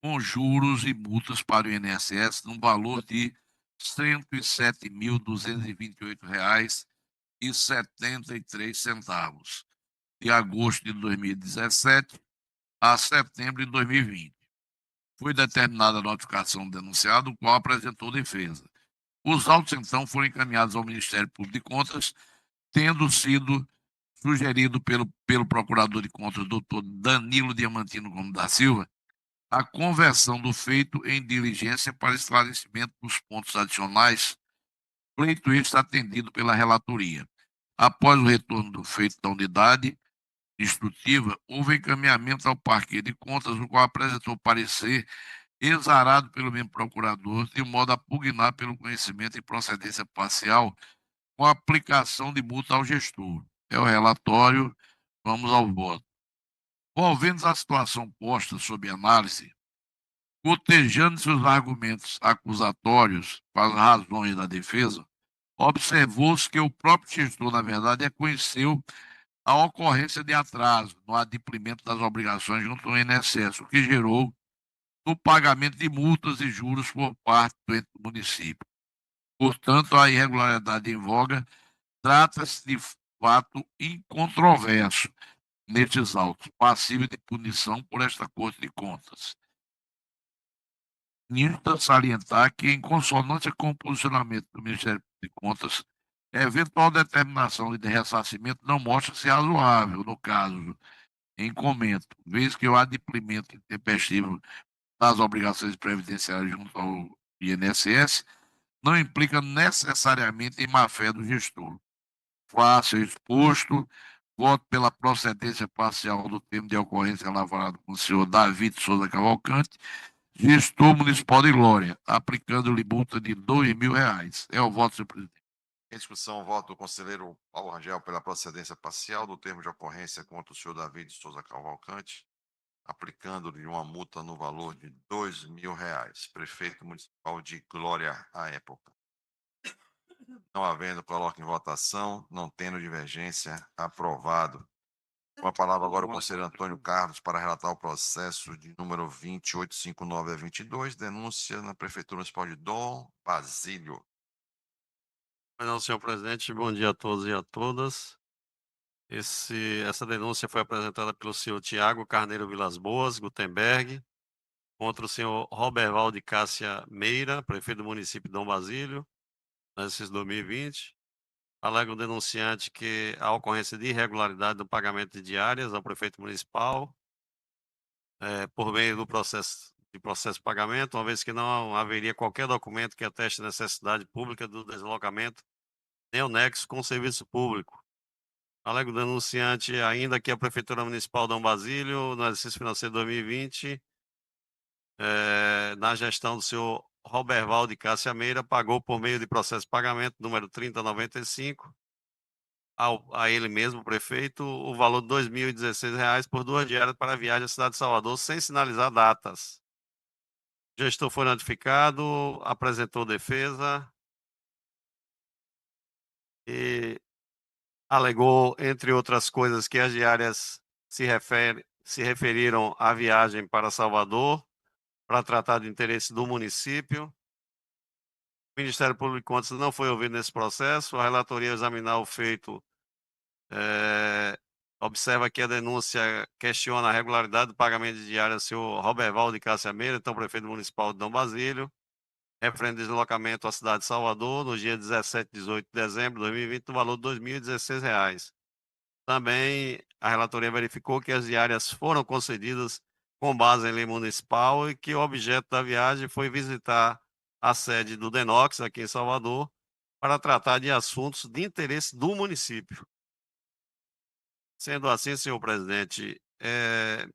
com juros e multas para o INSS no valor de R$ 107.228,73, de agosto de 2017 a setembro de 2020. foi determinada a notificação do denunciado, o qual apresentou defesa. Os autos, então, foram encaminhados ao Ministério Público de Contas, tendo sido sugerido pelo Procurador de Contas, doutor Danilo Diamantino Gomes da Silva, a conversão do feito em diligência para esclarecimento dos pontos adicionais, pleito este atendido pela relatoria. Após o retorno do feito da unidade instrutiva, houve encaminhamento ao Parquê de Contas, o qual apresentou parecer exarado pelo mesmo procurador, de modo a pugnar pelo conhecimento e procedência parcial com a aplicação de multa ao gestor. É o relatório, vamos ao voto. Envolvendo a situação posta sob análise, cotejando-se os argumentos acusatórios para as razões da defesa, observou-se que o próprio gestor, na verdade, reconheceu a ocorrência de atraso no adimplemento das obrigações junto ao INSS, o que gerou no pagamento de multas e juros por parte do ente do município. Portanto, a irregularidade em voga trata-se de fato incontroverso nestes autos, passível de punição por esta Corte de Contas. Insta salientar que, em consonância com o posicionamento do Ministério de Contas, a eventual determinação de ressarcimento não mostra-se razoável, no caso em comento, vez que o adimplemento intempestivo das obrigações previdenciárias junto ao INSS não implica necessariamente em má-fé do gestor. Fácil exposto, voto pela procedência parcial do termo de ocorrência lavrado com o senhor David Souza Cavalcante, gestor municipal de Glória, aplicando-lhe multa de R$ 2.000. É o voto, senhor presidente. Em discussão, voto do conselheiro Paulo Rangel pela procedência parcial do termo de ocorrência contra o senhor David Souza Cavalcante, aplicando-lhe uma multa no valor de R$ 2.000. Prefeito municipal de Glória à época. Não havendo, coloco em votação. Não tendo divergência, aprovado. Com a palavra agora o conselheiro Antônio Carlos para relatar o processo de número 20859-22, denúncia na Prefeitura Municipal de Dom Basílio. Não, senhor presidente, bom dia a todos e a todas. Essa denúncia foi apresentada pelo senhor Tiago Carneiro Vilas Boas, Gutenberg, contra o senhor Roberval de Cássia Meira, prefeito do município de Dom Basílio, no exercício 2020. Alega o denunciante que a ocorrência de irregularidade no pagamento de diárias ao prefeito municipal, por meio do processo de pagamento, uma vez que não haveria qualquer documento que ateste a necessidade pública do deslocamento, nem o nexo com o serviço público. Alega o denunciante ainda que a Prefeitura Municipal de Dom Basílio, no exercício financeiro 2020, na gestão do senhor Roberval de Cássia Meira, pagou por meio de processo de pagamento número 3095, a ele mesmo, prefeito, o valor de R$ 2.016 por 2 diárias para a viagem à cidade de Salvador, sem sinalizar datas. O gestor foi notificado, apresentou defesa e alegou, entre outras coisas, que as diárias se referiram à viagem para Salvador para tratar de interesse do município. O Ministério Público de Contas não foi ouvido nesse processo. A relatoria examinar o feito observa que a denúncia questiona a regularidade do pagamento de diária ao senhor Roberval de Cássia Meira, então prefeito municipal de Dom Basílio, referente ao deslocamento à cidade de Salvador, no dia 17 e 18 de dezembro de 2020, no valor de R$ 2.016. Também a relatoria verificou que as diárias foram concedidas com base em lei municipal e que o objeto da viagem foi visitar a sede do DENOX, aqui em Salvador, para tratar de assuntos de interesse do município. Sendo assim, senhor presidente,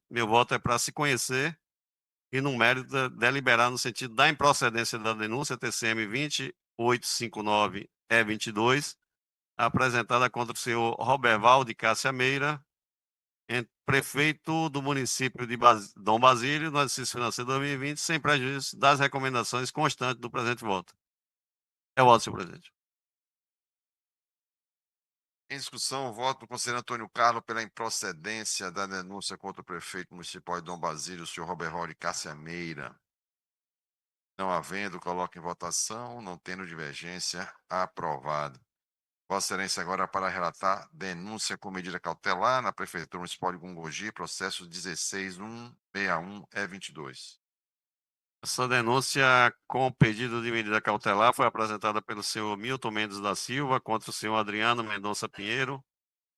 meu voto é para se conhecer e, no mérito, deliberar no sentido da improcedência da denúncia TCM 20859-E22, apresentada contra o senhor Roberval de Cássia Meira, prefeito do município de Dom Basílio, no exercício financeiro 2020, sem prejuízo das recomendações constantes do presente voto. É o voto, senhor presidente. Em discussão, o voto do conselheiro Antônio Carlos pela improcedência da denúncia contra o prefeito municipal de Dom Basílio, o senhor Roberval de Cássia Meira. Não havendo, coloco em votação. Não tendo divergência, aprovado. Vossa Excelência agora para relatar denúncia com medida cautelar na Prefeitura Municipal de Gungogi, processo 16161-E22. Essa denúncia com pedido de medida cautelar foi apresentada pelo senhor Milton Mendes da Silva contra o senhor Adriano Mendonça Pinheiro,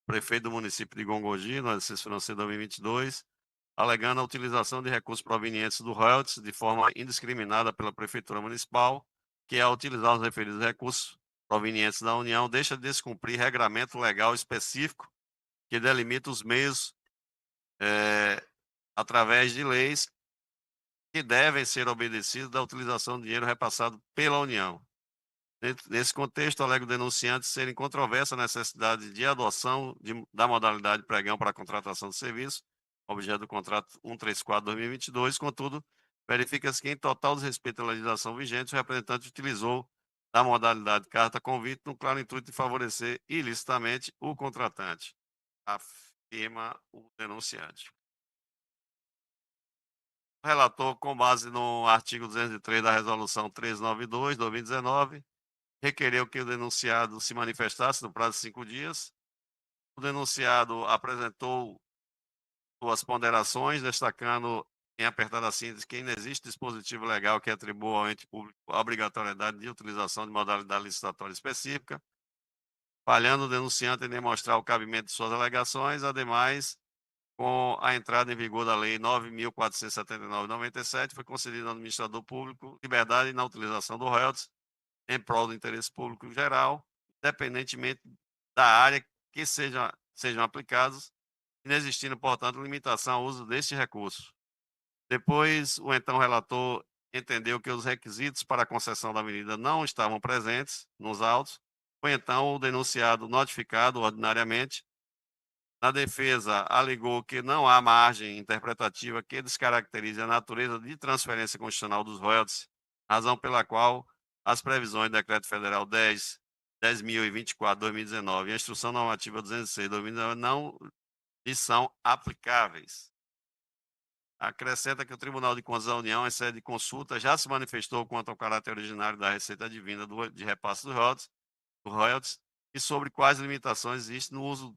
prefeito do município de Gongogi, no exercício financeiro 2022, alegando a utilização de recursos provenientes do royalties de forma indiscriminada pela Prefeitura Municipal, que, ao utilizar os referidos recursos provenientes da União, deixa de descumprir regramento legal específico que delimita os meios através de leis que devem ser obedecidos da utilização do dinheiro repassado pela União. Nesse contexto, alega o denunciante ser incontroversa a necessidade de adoção da modalidade pregão para a contratação de serviço, objeto do contrato 134/2022, contudo, verifica-se que, em total desrespeito à legislação vigente, o representante utilizou da modalidade carta-convite no claro intuito de favorecer ilicitamente o contratante, afirma o denunciante. O relator, com base no artigo 203 da Resolução 392, 2019, requereu que o denunciado se manifestasse no prazo de 5 dias. O denunciado apresentou suas ponderações, destacando em apertada síntese que não existe dispositivo legal que atribua ao ente público a obrigatoriedade de utilização de modalidade licitatória específica, falhando o denunciante em demonstrar o cabimento de suas alegações. Ademais, com a entrada em vigor da Lei 9.479/97, foi concedida ao administrador público liberdade na utilização do royalties em prol do interesse público geral, independentemente da área que sejam aplicados, inexistindo, portanto, limitação ao uso deste recurso. Depois, o então relator entendeu que os requisitos para a concessão da medida não estavam presentes nos autos, foi então o denunciado notificado ordinariamente. Na defesa, alegou que não há margem interpretativa que descaracterize a natureza de transferência constitucional dos royalties, razão pela qual as previsões do Decreto Federal 10.024/2019 e a Instrução Normativa 206/2019 não lhes são aplicáveis. Acrescenta que o Tribunal de Contas da União, em sede de consulta, já se manifestou quanto ao caráter originário da receita advinda de repasse dos royalties e sobre quais limitações existem no uso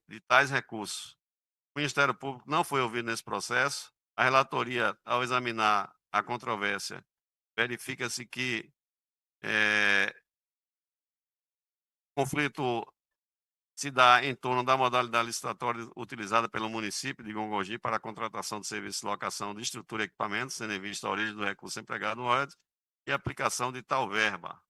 de tais recursos. O Ministério Público não foi ouvido nesse processo. A relatoria, ao examinar a controvérsia, verifica-se que conflito se dá em torno da modalidade licitatória utilizada pelo município de Gongogi para a contratação de serviços de locação de estrutura e equipamentos, tendo em vista a origem do recurso empregado no royalties e a aplicação de tal verba.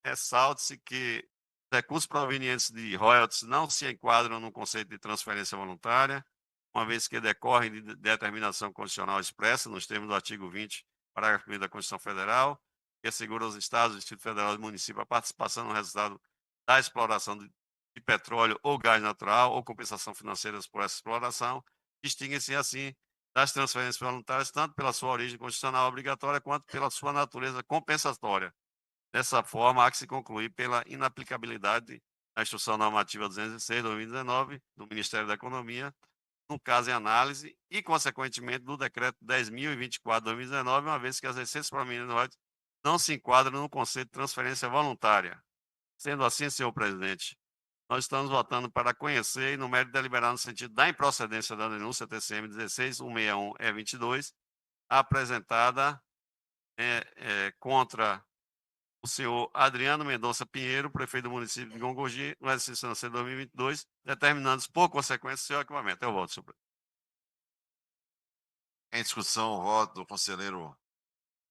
Ressalte-se que os recursos provenientes de royalties não se enquadram no conceito de transferência voluntária, uma vez que decorrem de determinação constitucional expressa nos termos do artigo 20, parágrafo 1º da Constituição Federal, que assegura aos estados, Distrito Federal e município a participação no resultado da exploração de petróleo ou gás natural ou compensação financeira por essa exploração, distinguem-se assim das transferências voluntárias tanto pela sua origem constitucional obrigatória quanto pela sua natureza compensatória. Dessa forma, há que se concluir pela inaplicabilidade da Instrução Normativa 206/2019 do Ministério da Economia, no caso em análise, e, consequentemente, do Decreto 10.024/2019, uma vez que as receitas provenientes do royalties não se enquadram no conceito de transferência voluntária. Sendo assim, senhor presidente, nós estamos votando para conhecer e, no mérito, deliberar no sentido da improcedência da denúncia TCM 16.161/22, apresentada contra o senhor Adriano Mendonça Pinheiro, prefeito do município de Gongogi, no exercício financeiro 2022, determinando, por consequência, seu arquivamento. Eu voto, senhor presidente. Em discussão, o voto do conselheiro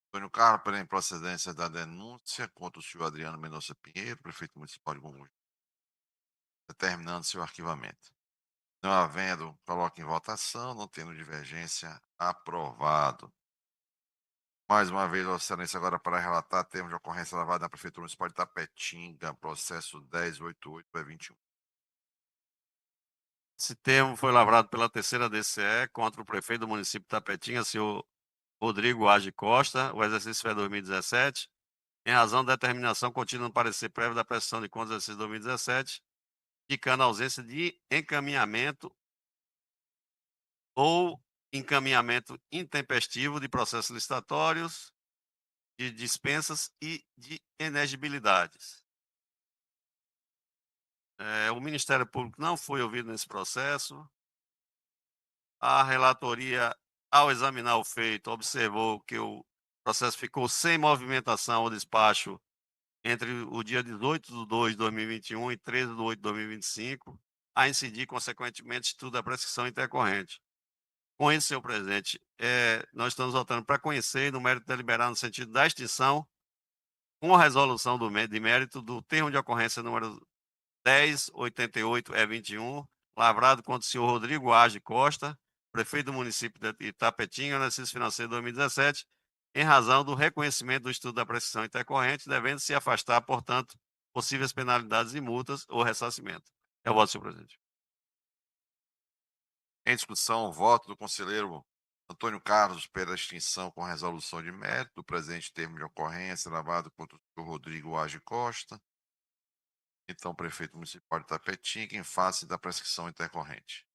Antônio Carlos pela improcedência da denúncia contra o senhor Adriano Mendonça Pinheiro, prefeito municipal de Gongogi, determinando seu arquivamento. Não havendo, coloque em votação, não tendo divergência, aprovado. Mais uma vez, Vossa Excelência, agora para relatar termos de ocorrência lavada na Prefeitura Municipal de Tapetinga, processo 1088/21. Esse termo foi lavrado pela terceira DCE contra o prefeito do município de Tapetinga, senhor Rodrigo Age Costa, o exercício foi 2017, em razão da determinação contida no parecer prévio da prestação de contas do exercício 2017, indicando a ausência de encaminhamento ou encaminhamento intempestivo de processos licitatórios, de dispensas e de inegibilidades. O Ministério Público não foi ouvido nesse processo. A relatoria ao examinar o feito, observou que o processo ficou sem movimentação ao despacho entre o dia 18/2/2021 e 13/8/2025, a incidir, consequentemente, estudo da prescrição intercorrente. Com isso, senhor presidente, nós estamos votando para conhecer, no mérito deliberado, no sentido da extinção, com a resolução de mérito do termo de ocorrência número 1088/21, lavrado contra o senhor Rodrigo Age Costa, prefeito do município de Itapetinga, no exercício financeiro 2017, em razão do reconhecimento do estudo da prescrição intercorrente, devendo se afastar, portanto, possíveis penalidades e multas ou ressarcimento. É o voto, senhor presidente. Em discussão, o voto do conselheiro Antônio Carlos pela extinção com resolução de mérito do presente termo de ocorrência lavado contra o senhor Rodrigo Age Costa, então prefeito municipal de Itapetinga, em face da prescrição intercorrente.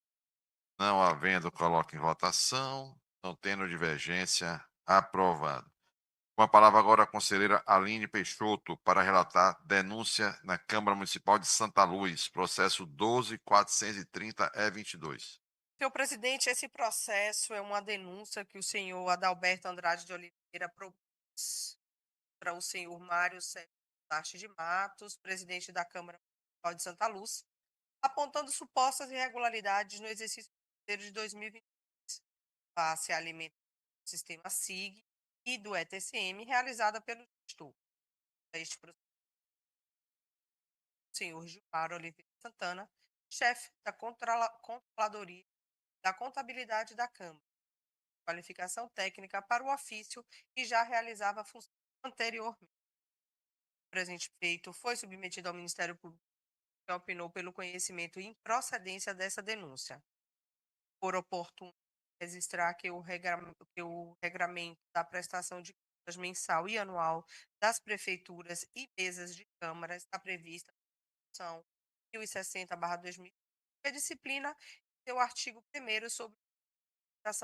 Não havendo, coloque em votação. Não tendo divergência, aprovado. Com a palavra agora a conselheira Aline Peixoto para relatar denúncia na Câmara Municipal de Santa Luz, processo 12.430/22. Senhor presidente, esse processo é uma denúncia que o senhor Adalberto Andrade de Oliveira propôs para o senhor Mário Sérgio Tarte de Matos, presidente da Câmara Municipal de Santa Luz, apontando supostas irregularidades no exercício financeiro de 2023, face à alimentação do sistema SIG e do ETCM, realizada pelo gestor. Este processo, o senhor Gilmar Oliveira Santana, chefe da Controladoria da Contabilidade da Câmara, qualificação técnica para o ofício e já realizava a função anteriormente. O presente feito foi submetido ao Ministério Público, que opinou pelo conhecimento e improcedência dessa denúncia. Por oportuno registrar que o regramento da prestação de contas mensal e anual das prefeituras e mesas de câmara está prevista na Constituição 1060/2000, que disciplina seu artigo 1º sobre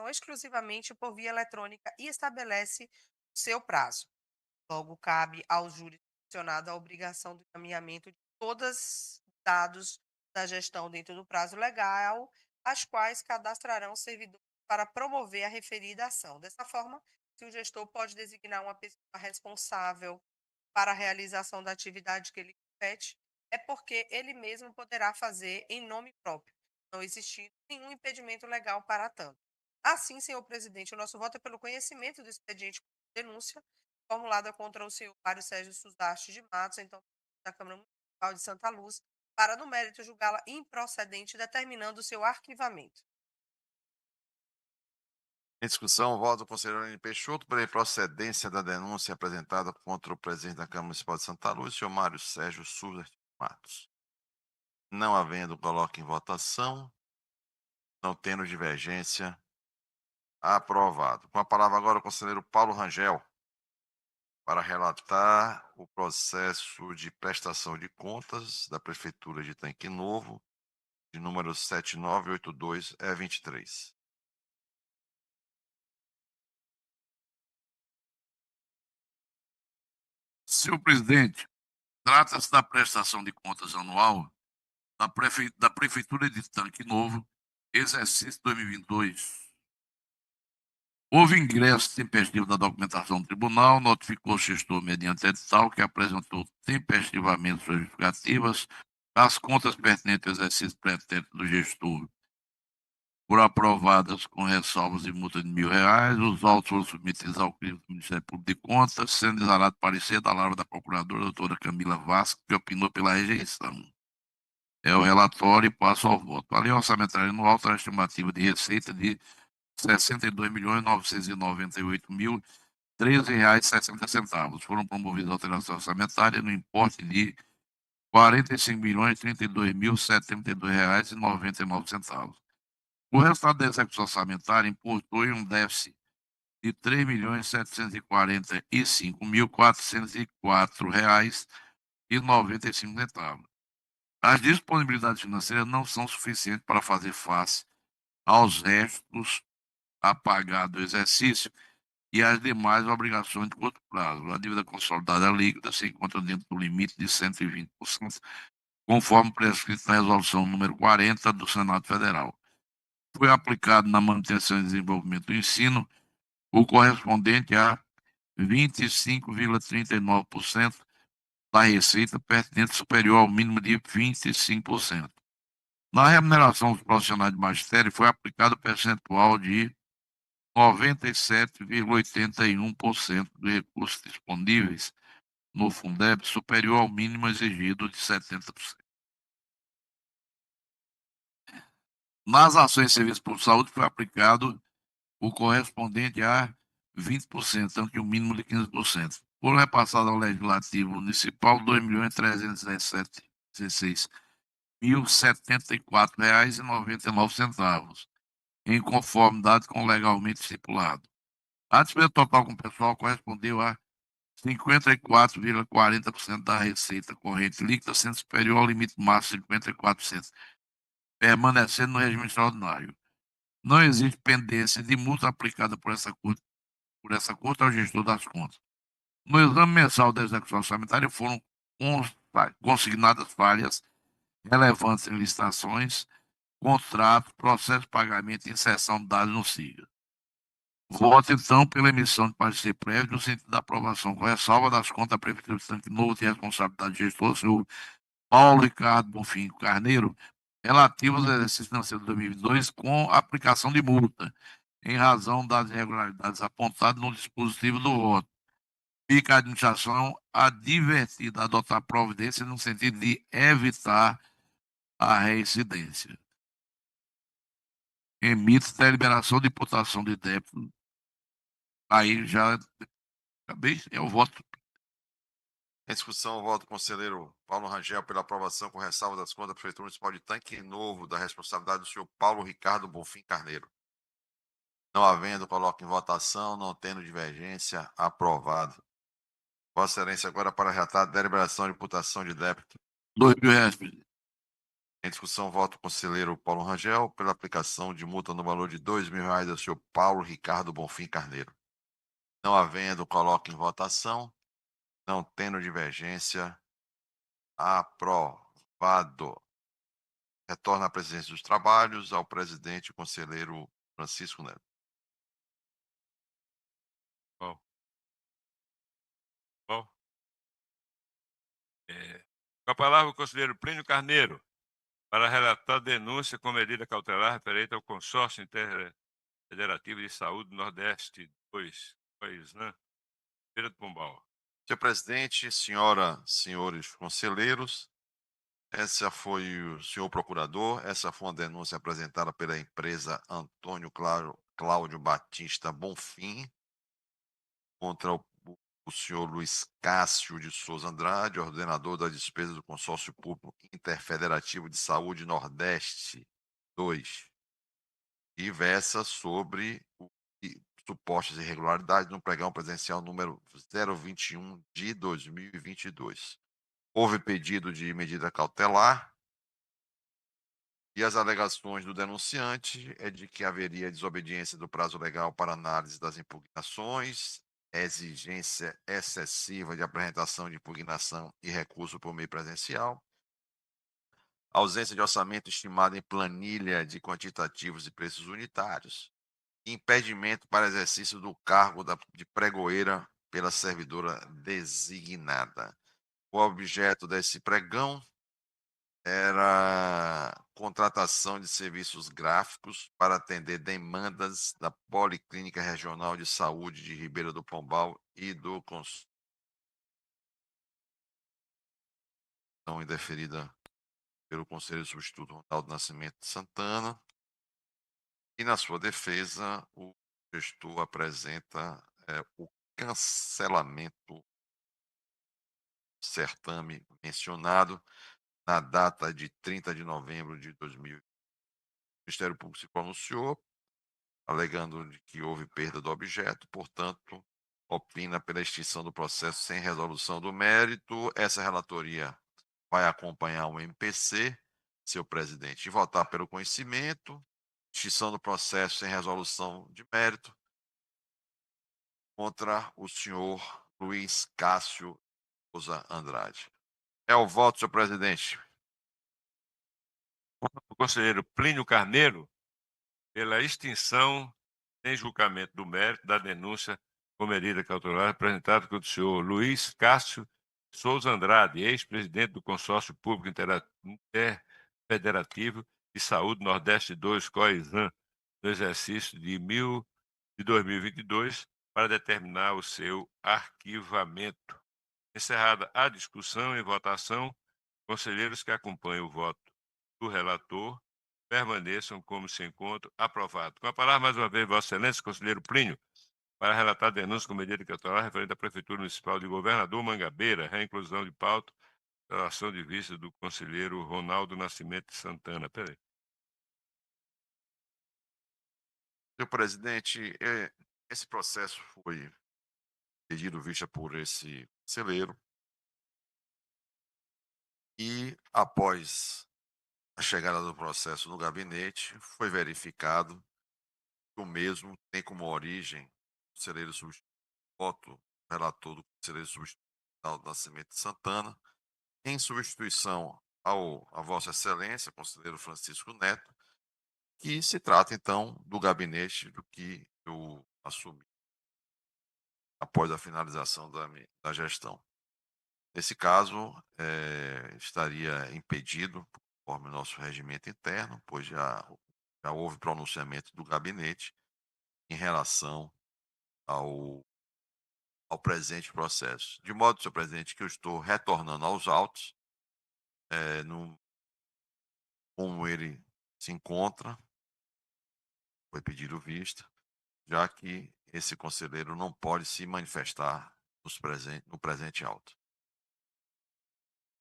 exclusivamente por via eletrônica e estabelece o seu prazo. Logo, cabe ao jurisdicionado a obrigação do encaminhamento de todos os dados da gestão dentro do prazo legal, as quais cadastrarão servidores para promover a referida ação. Dessa forma, se o gestor pode designar uma pessoa responsável para a realização da atividade que ele compete, é porque ele mesmo poderá fazer em nome próprio, não existindo nenhum impedimento legal para tanto. Assim, senhor presidente, o nosso voto é pelo conhecimento do expediente de denúncia formulada contra o senhor Mário Sérgio Sudaste de Matos, então da Câmara Municipal de Santa Luz, para, no mérito, julgá-la improcedente, determinando o seu arquivamento. Em discussão, o voto do conselheiro Aline Peixoto pela improcedência da denúncia apresentada contra o presidente da Câmara Municipal de Santa Luz, senhor Mário Sérgio Sudaste de Matos. Não havendo, coloque em votação. Não tendo divergência, aprovado. Com a palavra agora o conselheiro Paulo Rangel para relatar o processo de prestação de contas da Prefeitura de Tanque Novo, de número 7982/23. Senhor presidente, trata-se da prestação de contas anual da Prefeitura de Tanque Novo, exercício 2022. Houve ingresso tempestivo da documentação do tribunal, notificou o gestor mediante edital que apresentou tempestivamente suas justificativas, as contas pertinentes ao exercício pretérito do gestor foram aprovadas com ressalvas e multa de R$ 1.000, os autos foram submetidos ao crivo do Ministério Público de Contas, sendo exarado parecer da Lavra da Procuradora, doutora Camila Vasco, que opinou pela rejeição. É o relatório e passo ao voto. A lei orçamentária anual traz estimativa de receita de R$ 62.998.013,60. Foram promovidas alterações orçamentárias no importe de R$ 45.032.072,99. O resultado da execução orçamentária importou em um déficit de R$ 3.745.404,95. As disponibilidades financeiras não são suficientes para fazer face aos restos a pagar do exercício e as demais obrigações de curto prazo. A dívida consolidada líquida se encontra dentro do limite de 120%, conforme prescrito na resolução número 40 do Senado Federal. foi aplicado na manutenção e desenvolvimento do ensino o correspondente a 25,39% da receita pertinente superior ao mínimo de 25%. Na remuneração dos profissionais de magistério foi aplicado o percentual de 97,81% dos recursos disponíveis no Fundeb, superior ao mínimo exigido de 70%. Nas ações de serviço por saúde foi aplicado o correspondente a 20%, tanto que o mínimo de 15%. Foram repassados ao Legislativo Municipal R$ 2.316.074,99, em conformidade com o legalmente estipulado. A despesa total com o pessoal correspondeu a 54,40% da receita corrente líquida, sendo superior ao limite máximo de 54%, permanecendo no regime extraordinário. Não existe pendência de multa aplicada por essa corte ao gestor das contas. No exame mensal da execução orçamentária foram consignadas falhas relevantes em licitações, contratos, processo de pagamento e inserção de dados no SIGA. Voto, então, pela emissão de parecer prévio no sentido da aprovação com ressalva das contas da Prefeitura de Tanque Novo de responsabilidade de gestor, senhor Paulo Ricardo Bonfim Carneiro, relativos ao exercício financeiro de 2022, com aplicação de multa, em razão das irregularidades apontadas no dispositivo do voto. Fica a administração advertida a adotar providências no sentido de evitar a reincidência. Emite deliberação de imputação de débito. Aí já acabei, é o voto. Em discussão, o voto do conselheiro Paulo Rangel pela aprovação com ressalva das contas da Prefeitura Municipal de Tanque Novo, da responsabilidade do senhor Paulo Ricardo Bonfim Carneiro. Não havendo, coloco em votação, não tendo divergência, aprovado. Vossa Excelência, agora para reatar a deliberação de imputação de débito. R$ 2.000. Em discussão, voto do conselheiro Paulo Rangel pela aplicação de multa no valor de R$ 2.000 ao senhor Paulo Ricardo Bonfim Carneiro. Não havendo, coloco em votação. Não tendo divergência, aprovado. Retorna à presidência dos trabalhos ao presidente, o conselheiro Francisco Neto. Bom. Com a palavra o conselheiro Plínio Carneiro, para relatar a denúncia com medida cautelar referente ao Consórcio Interfederativo de Saúde Nordeste 2, né? Feira do Pombal. Senhor presidente, senhores conselheiros, essa foi o senhor procurador, essa foi uma denúncia apresentada pela empresa Antônio Cláudio Batista Bonfim contra o senhor Luiz Cássio de Souza Andrade, ordenador da despesa do Consórcio Público Interfederativo de Saúde Nordeste 2, e versa sobre supostas irregularidades no pregão presencial número 021 de 2022. Houve pedido de medida cautelar e as alegações do denunciante é de que haveria desobediência do prazo legal para análise das impugnações, exigência excessiva de apresentação de impugnação e recurso por meio presencial, ausência de orçamento estimado em planilha de quantitativos e preços unitários, impedimento para exercício do cargo de pregoeira pela servidora designada. O objeto desse pregão era contratação de serviços gráficos para atender demandas da Policlínica Regional de Saúde de Ribeira do Pombal e do consórcio indeferida pelo Conselho Substituto Ronaldo Nascimento de Santana. E, na sua defesa, o gestor apresenta o cancelamento do certame mencionado na data de 30 de novembro de 2000. O Ministério Público se pronunciou, alegando que houve perda do objeto, portanto, opina pela extinção do processo sem resolução do mérito. Essa relatoria vai acompanhar o MPC, seu presidente, e votar pelo conhecimento, extinção do processo sem resolução de mérito, contra o senhor Luiz Cássio Souza Andrade. É o voto, senhor presidente. O conselheiro Plínio Carneiro, pela extinção, sem julgamento do mérito, da denúncia com medida cautelar apresentada contra o senhor Luiz Cássio Souza Andrade, ex-presidente do Consórcio Público Interfederativo de Saúde Nordeste 2, COISAN, no exercício de 2022, para determinar o seu arquivamento. Encerrada a discussão e votação, conselheiros que acompanham o voto do relator permaneçam como se encontram. Aprovado. Com a palavra, mais uma vez, Vossa Excelência, conselheiro Plínio, para relatar a denúncia com medida cautelar referente à Prefeitura Municipal de Governador Mangabeira, reinclusão de pauta, relação de vista do conselheiro Ronaldo Nascimento de Santana. Peraí. Senhor presidente, esse processo foi pedido vista por esse conselheiro e, após a chegada do processo no gabinete, foi verificado que o mesmo tem como origem o conselheiro substituto, voto relator do conselheiro substituto Ronaldo Nascimento de Santana, em substituição a Vossa Excelência, conselheiro Francisco Neto, que se trata, então, do gabinete do que eu assumi após a finalização da gestão. Nesse caso, estaria impedido, conforme o nosso regimento interno, pois já houve pronunciamento do gabinete em relação ao presente processo. De modo, senhor presidente, que eu estou retornando aos autos, como ele se encontra, foi pedido vista, já que esse conselheiro não pode se manifestar no presente auto.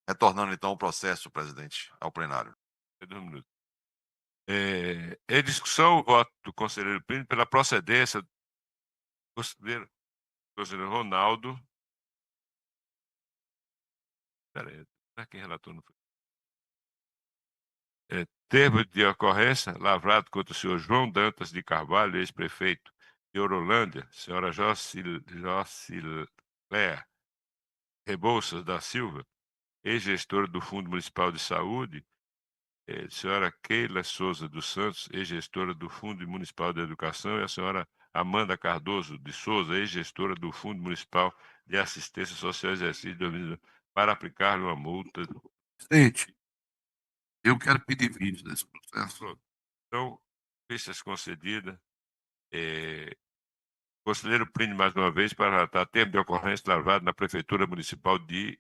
Retornando, então, o processo, presidente, ao plenário. 2 minutos. Em discussão, o voto do conselheiro Plínio pela procedência do conselheiro Ronaldo. Peraí, será que relator não foi? Termo de ocorrência lavrado contra o senhor João Dantas de Carvalho, ex-prefeito de Orolândia, senhora Jocilea Rebouças da Silva, ex-gestora do Fundo Municipal de Saúde, senhora Keila Souza dos Santos, ex-gestora do Fundo Municipal de Educação, e a senhora Amanda Cardoso de Souza, ex-gestora do Fundo Municipal de Assistência Social Exercício de 2019, para aplicar uma multa. Presidente, eu quero pedir vista desse processo. Então, vistas concedidas. Conselheiro Plínio, mais uma vez, para relatar termo de ocorrência lavrado na Prefeitura Municipal de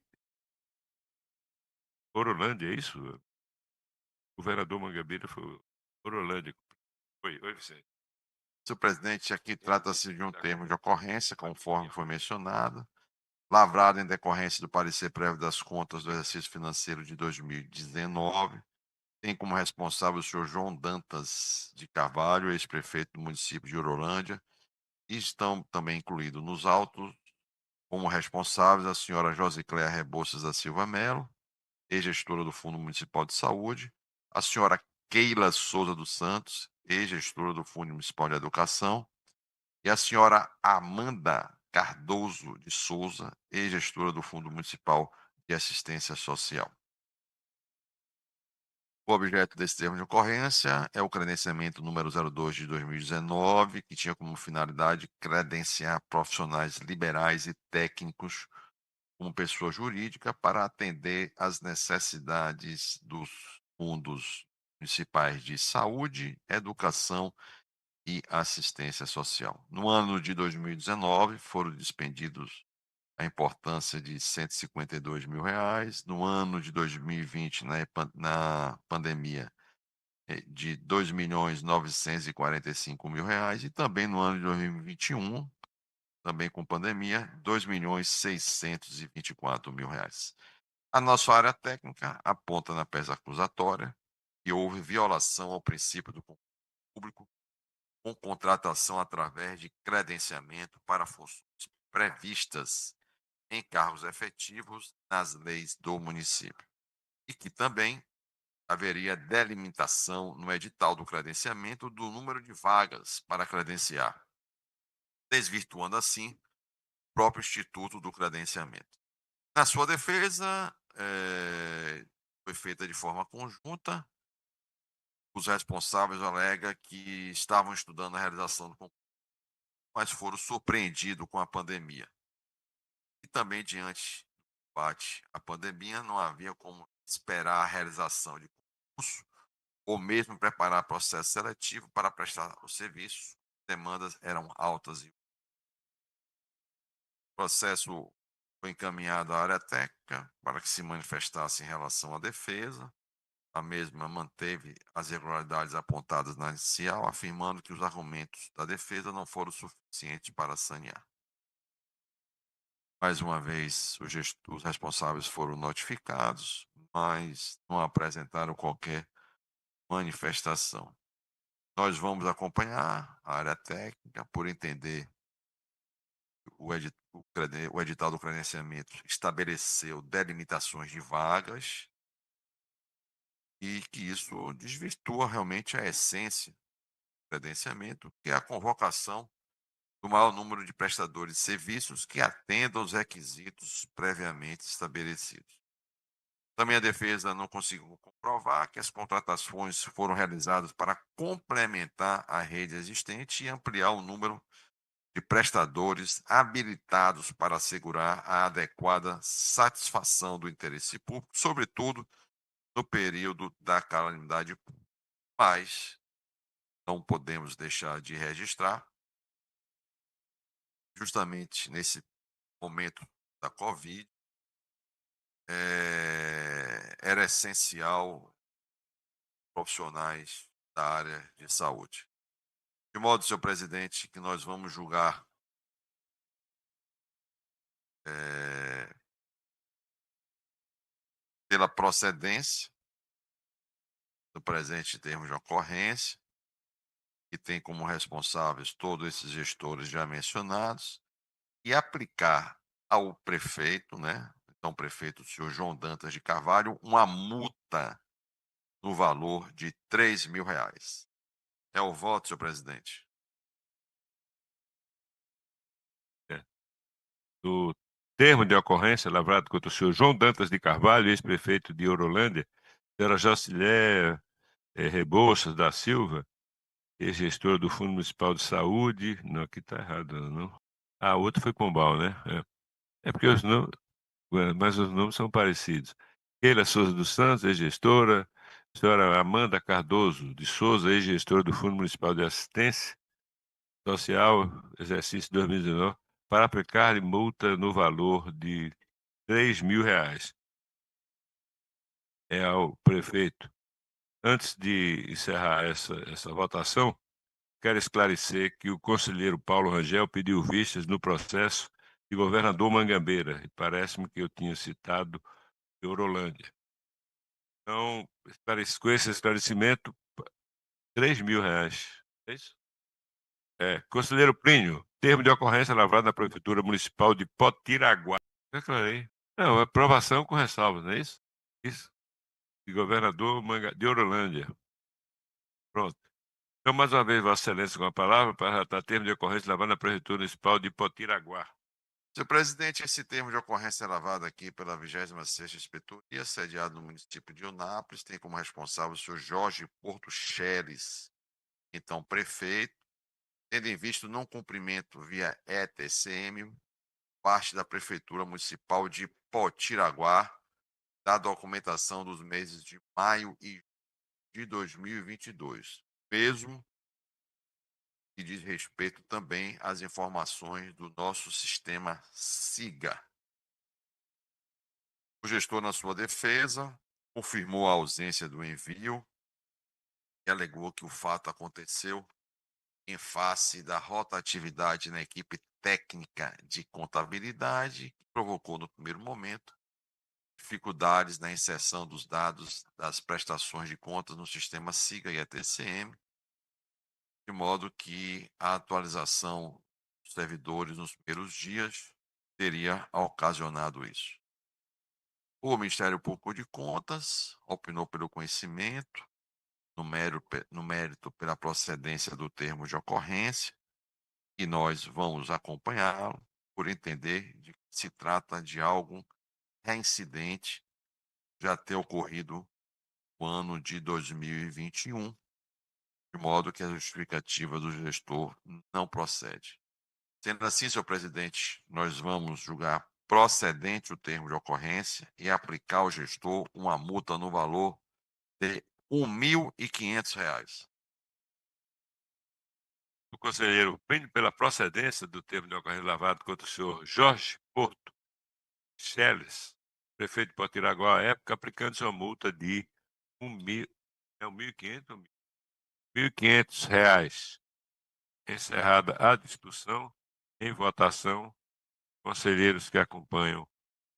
Orolândia, é isso? O governador Mangabeira foi Orolândia. Oi, Vicente. Senhor presidente, aqui trata-se de um termo de ocorrência, conforme foi mencionado, lavrado em decorrência do parecer prévio das contas do exercício financeiro de 2019, tem como responsável o senhor João Dantas de Carvalho, ex-prefeito do município de Orolândia, e estão também incluídos nos autos como responsáveis a senhora Josicléa Rebouças da Silva Melo, ex-gestora do Fundo Municipal de Saúde, a senhora Keila Souza dos Santos, ex-gestora do Fundo Municipal de Educação, e a senhora Amanda Cardoso de Souza, ex-gestora do Fundo Municipal de Assistência Social. O objeto desse termo de ocorrência é o credenciamento número 02 de 2019, que tinha como finalidade credenciar profissionais liberais e técnicos como pessoa jurídica para atender às necessidades dos fundos municipais de saúde, educação e assistência social. No ano de 2019, foram despendidos a importância de R$ 152 mil. No ano de 2020, na pandemia, de R$ 2.945.000. E também no ano de 2021, também com pandemia, R$ 2.624.000. A nossa área técnica aponta na peça acusatória que houve violação ao princípio do concurso público com contratação através de credenciamento para funções previstas em cargos efetivos nas leis do município. E que também haveria delimitação no edital do credenciamento do número de vagas para credenciar, desvirtuando assim o próprio instituto do credenciamento. Na sua defesa, foi feita de forma conjunta os responsáveis alegam que estavam estudando a realização do concurso, mas foram surpreendidos com a pandemia. E também, diante do combate à pandemia, não havia como esperar a realização de concurso ou mesmo preparar processo seletivo para prestar o serviço. Demandas eram altas e o processo foi encaminhado à área técnica para que se manifestasse em relação à defesa. A mesma manteve as irregularidades apontadas na inicial, afirmando que os argumentos da defesa não foram suficientes para sanear. Mais uma vez, os responsáveis foram notificados, mas não apresentaram qualquer manifestação. Nós vamos acompanhar a área técnica por entender o edital do credenciamento estabeleceu delimitações de vagas e que isso desvirtua realmente a essência do credenciamento, que é a convocação do maior número de prestadores de serviços que atendam aos requisitos previamente estabelecidos. Também a defesa não conseguiu comprovar que as contratações foram realizadas para complementar a rede existente e ampliar o número de prestadores habilitados para assegurar a adequada satisfação do interesse público, sobretudo no período da calamidade pública. Mas não podemos deixar de registrar, justamente nesse momento da Covid, era essencial profissionais da área de saúde. De modo, senhor presidente, que nós vamos julgar pela procedência do presente termo de ocorrência, que tem como responsáveis todos esses gestores já mencionados, e aplicar ao prefeito, né, então prefeito, o senhor João Dantas de Carvalho, uma multa no valor de R$3.000. É o voto, senhor presidente. Do termo de ocorrência lavrado contra o senhor João Dantas de Carvalho, ex-prefeito de Orolândia, senhora Jocilé Rebouças da Silva, ex-gestora do Fundo Municipal de Saúde. Não, aqui está errado, não. Ah, outro foi Pombal, né? É porque os nomes, mas os nomes são parecidos. Keila Souza dos Santos, ex-gestora. Senhora Amanda Cardoso de Souza, ex-gestora do Fundo Municipal de Assistência Social, exercício 2019, para aplicar multa no valor de R$3.000. É ao prefeito. Antes de encerrar essa votação, quero esclarecer que o conselheiro Paulo Rangel pediu vistas no processo de governador Mangambeira, e parece-me que eu tinha citado Orolândia. Então, com esse esclarecimento, R$3.000. É isso? Conselheiro Plínio, termo de ocorrência lavrado na Prefeitura Municipal de Potiraguá. Declarei. Não, aprovação com ressalvas, não é isso? Isso. De governador de Orolândia. Pronto. Então, mais uma vez, Vossa Excelência com a palavra para relatar termo de ocorrência lavrado na Prefeitura Municipal de Potiraguá. Senhor presidente, esse termo de ocorrência lavado aqui pela 26ª Inspetoria, sediado no município de Eunápolis, tem como responsável o senhor Jorge Porto Cheles, então prefeito, tendo em vista o não cumprimento via ETCM, parte da Prefeitura Municipal de Potiraguá, da documentação dos meses de maio e de 2022, mesmo que diz respeito também às informações do nosso sistema SIGA. O gestor, na sua defesa, confirmou a ausência do envio e alegou que o fato aconteceu em face da rotatividade na equipe técnica de contabilidade, que provocou, no primeiro momento, dificuldades na inserção dos dados das prestações de contas no sistema SIGA e ETCM, de modo que a atualização dos servidores nos primeiros dias teria ocasionado isso. O Ministério Público de Contas opinou pelo conhecimento, no mérito pela procedência do termo de ocorrência, e nós vamos acompanhá-lo por entender de que se trata de algo reincidente já ter ocorrido no ano de 2021, de modo que a justificativa do gestor não procede. Sendo assim, senhor presidente, nós vamos julgar procedente o termo de ocorrência e aplicar ao gestor uma multa no valor de R$ 1.500. O conselheiro Plínio, pela procedência do termo de ocorrência lavado contra o senhor Jorge Porto Cheles, prefeito de Potiraguá à época, aplicando-se uma multa de R$ 1.500. Encerrada a discussão, em votação, conselheiros que acompanham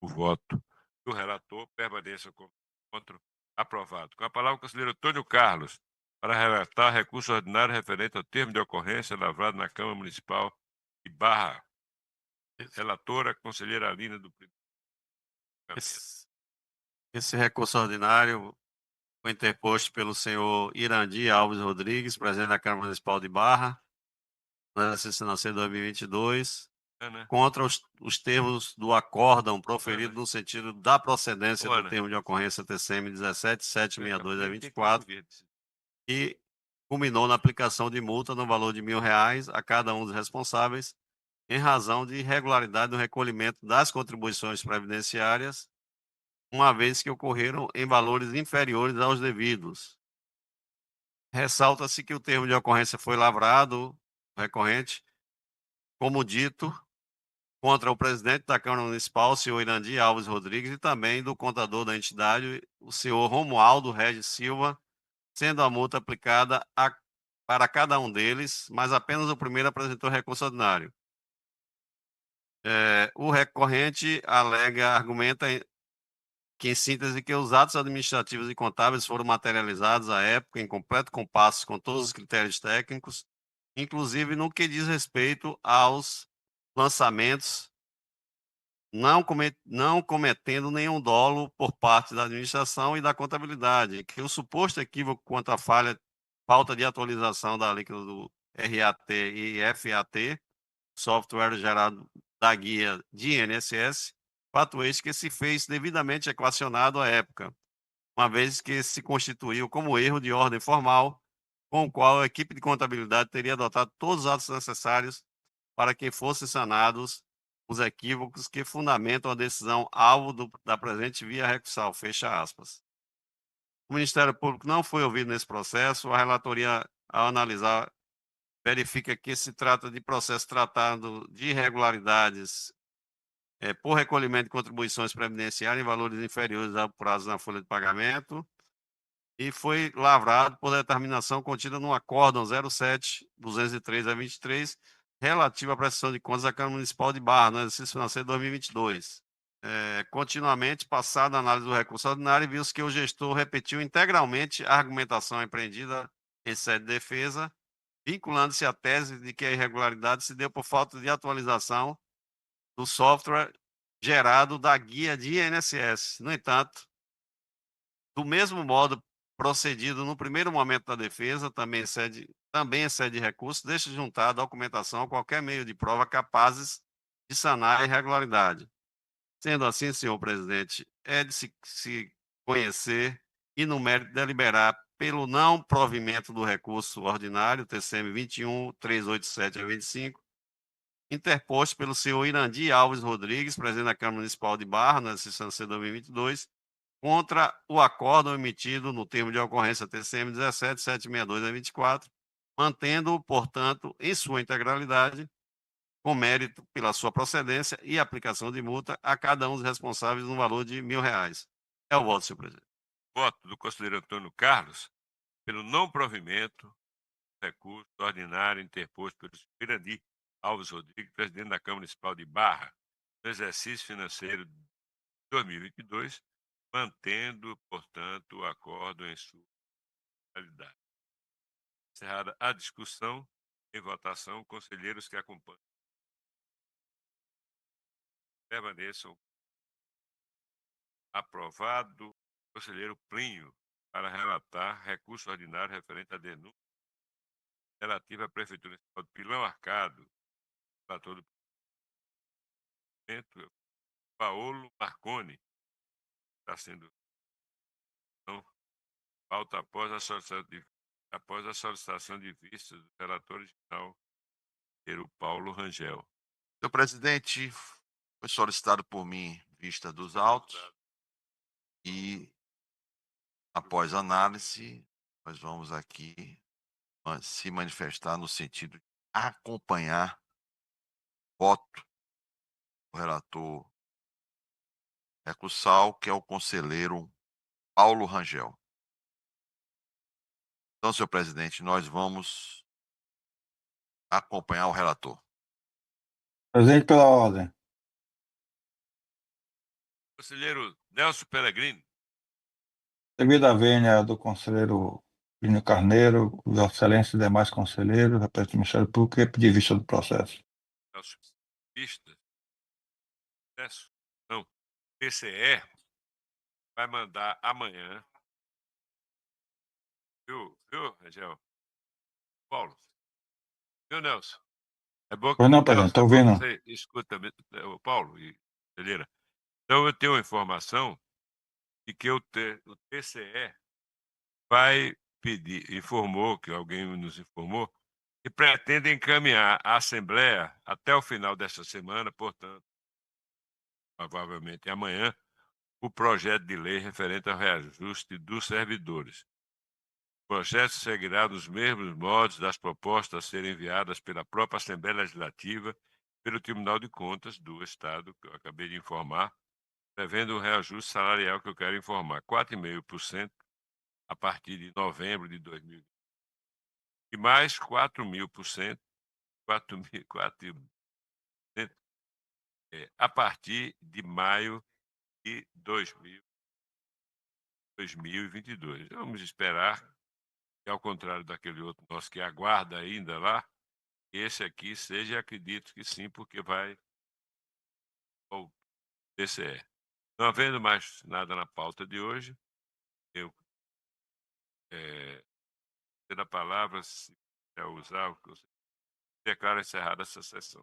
o voto do relator permaneçam como contra aprovado. Com a palavra o conselheiro Antônio Carlos, para relatar recurso ordinário referente ao termo de ocorrência lavrado na Câmara Municipal de Barra. Relatora, conselheira Alina do primeiro. Esse recurso ordinário foi interposto pelo senhor Irandi Alves Rodrigues, presidente da Câmara Municipal de Barra, no exercício financeiro 2022, contra os termos do acórdão proferido no sentido da procedência do termo de ocorrência TCM 17.762/24, que culminou na aplicação de multa no valor de R$ 1.000 a cada um dos responsáveis, em razão de irregularidade no recolhimento das contribuições previdenciárias, uma vez que ocorreram em valores inferiores aos devidos. Ressalta-se que o termo de ocorrência foi lavrado, recorrente, como dito, contra o presidente da Câmara Municipal, o senhor Irandi Alves Rodrigues, e também do contador da entidade, o senhor Romualdo Regis Silva, sendo a multa aplicada para cada um deles, mas apenas o primeiro apresentou recurso ordinário. O recorrente argumenta que, em síntese, que os atos administrativos e contábeis foram materializados à época em completo compasso com todos os critérios técnicos, inclusive no que diz respeito aos lançamentos, não cometendo nenhum dolo por parte da administração e da contabilidade, que o suposto equívoco quanto à falta de atualização da alíquota do RAT e FAT, software gerado da guia de INSS, fato este que se fez devidamente equacionado à época, uma vez que se constituiu como erro de ordem formal, com o qual a equipe de contabilidade teria adotado todos os atos necessários para que fossem sanados os equívocos que fundamentam a decisão alvo da presente via recursal, fecha aspas. O Ministério Público não foi ouvido nesse processo, a relatoria, ao analisar, verifica que se trata de processo tratado de irregularidades por recolhimento de contribuições previdenciárias em valores inferiores ao prazo na folha de pagamento e foi lavrado por determinação contida no Acórdão 07-203/23, relativo à prestação de contas da Câmara Municipal de Barra, no exercício financeiro 2022. Continuamente, passada a análise do recurso ordinário, viu-se que o gestor repetiu integralmente a argumentação empreendida em sede de defesa, vinculando-se à tese de que a irregularidade se deu por falta de atualização do software gerado da guia de INSS. No entanto, do mesmo modo procedido no primeiro momento da defesa, também excede de recurso, deixa de juntar a documentação a qualquer meio de prova capazes de sanar a irregularidade. Sendo assim, senhor presidente, é de se conhecer e, no mérito, deliberar pelo não provimento do recurso ordinário, TCM 21.387/25, interposto pelo senhor Irandi Alves Rodrigues, presidente da Câmara Municipal de Barra, na sessão 2022, contra o acórdão emitido no termo de ocorrência TCM 17.762/24, mantendo-o, portanto, em sua integralidade, com mérito pela sua procedência e aplicação de multa a cada um dos responsáveis no valor de R$ 1.000. É o voto, senhor presidente. Voto do conselheiro Antônio Carlos, pelo não provimento, recurso ordinário interposto pelo senhor Irandi Alves Rodrigues, presidente da Câmara Municipal de Barra, no exercício financeiro de 2022, mantendo, portanto, o acordo em sua totalidade. Encerrada a discussão, em votação, conselheiros que acompanham permaneçam. Aprovado. Conselheiro Plínio, para relatar recurso ordinário referente à denúncia relativa à Prefeitura Municipal de Pilão Arcado, relator do Paulo Marconi, está sendo pauta após a solicitação de após a solicitação de vista do relator original, o Paulo Rangel. Senhor presidente, foi solicitado por mim vista dos autos e, após análise, nós vamos aqui se manifestar no sentido de acompanhar o voto do relator recursal, que é o conselheiro Paulo Rangel. Então, senhor presidente, nós vamos acompanhar o relator. Presidente, pela ordem. Conselheiro Nelson Pellegrini. Devido à vênia do conselheiro Plínio Carneiro, Vossa Excelência e demais conselheiros, representante do Ministério Público, queria pedir vista do processo. Nelson, vista. Processo? Não. TCE vai mandar amanhã. Viu, Rangel? Paulo. Viu, Nelson? É bom que Pois não, Nelson, presidente, estou é bom que ouvindo. você escuta o Paulo e Celera. Então, eu tenho a informação de que o TCE vai pedir, informou, que alguém nos informou, que pretende encaminhar à Assembleia até o final desta semana, portanto, provavelmente amanhã, o projeto de lei referente ao reajuste dos servidores. O projeto seguirá nos mesmos modos das propostas a serem enviadas pela própria Assembleia Legislativa e pelo Tribunal de Contas do Estado, que eu acabei de informar, prevendo um reajuste salarial que eu quero informar, 4,5% a partir de novembro de 2020. E mais 4.000%, 4.000%, a partir de maio de 2022. Vamos esperar que, ao contrário daquele outro nosso que aguarda ainda lá, esse aqui seja, acredito que sim, porque vai ao TCE. Não havendo mais nada na pauta de hoje, eu ter a palavra, se quiser usar, declaro encerrada essa sessão.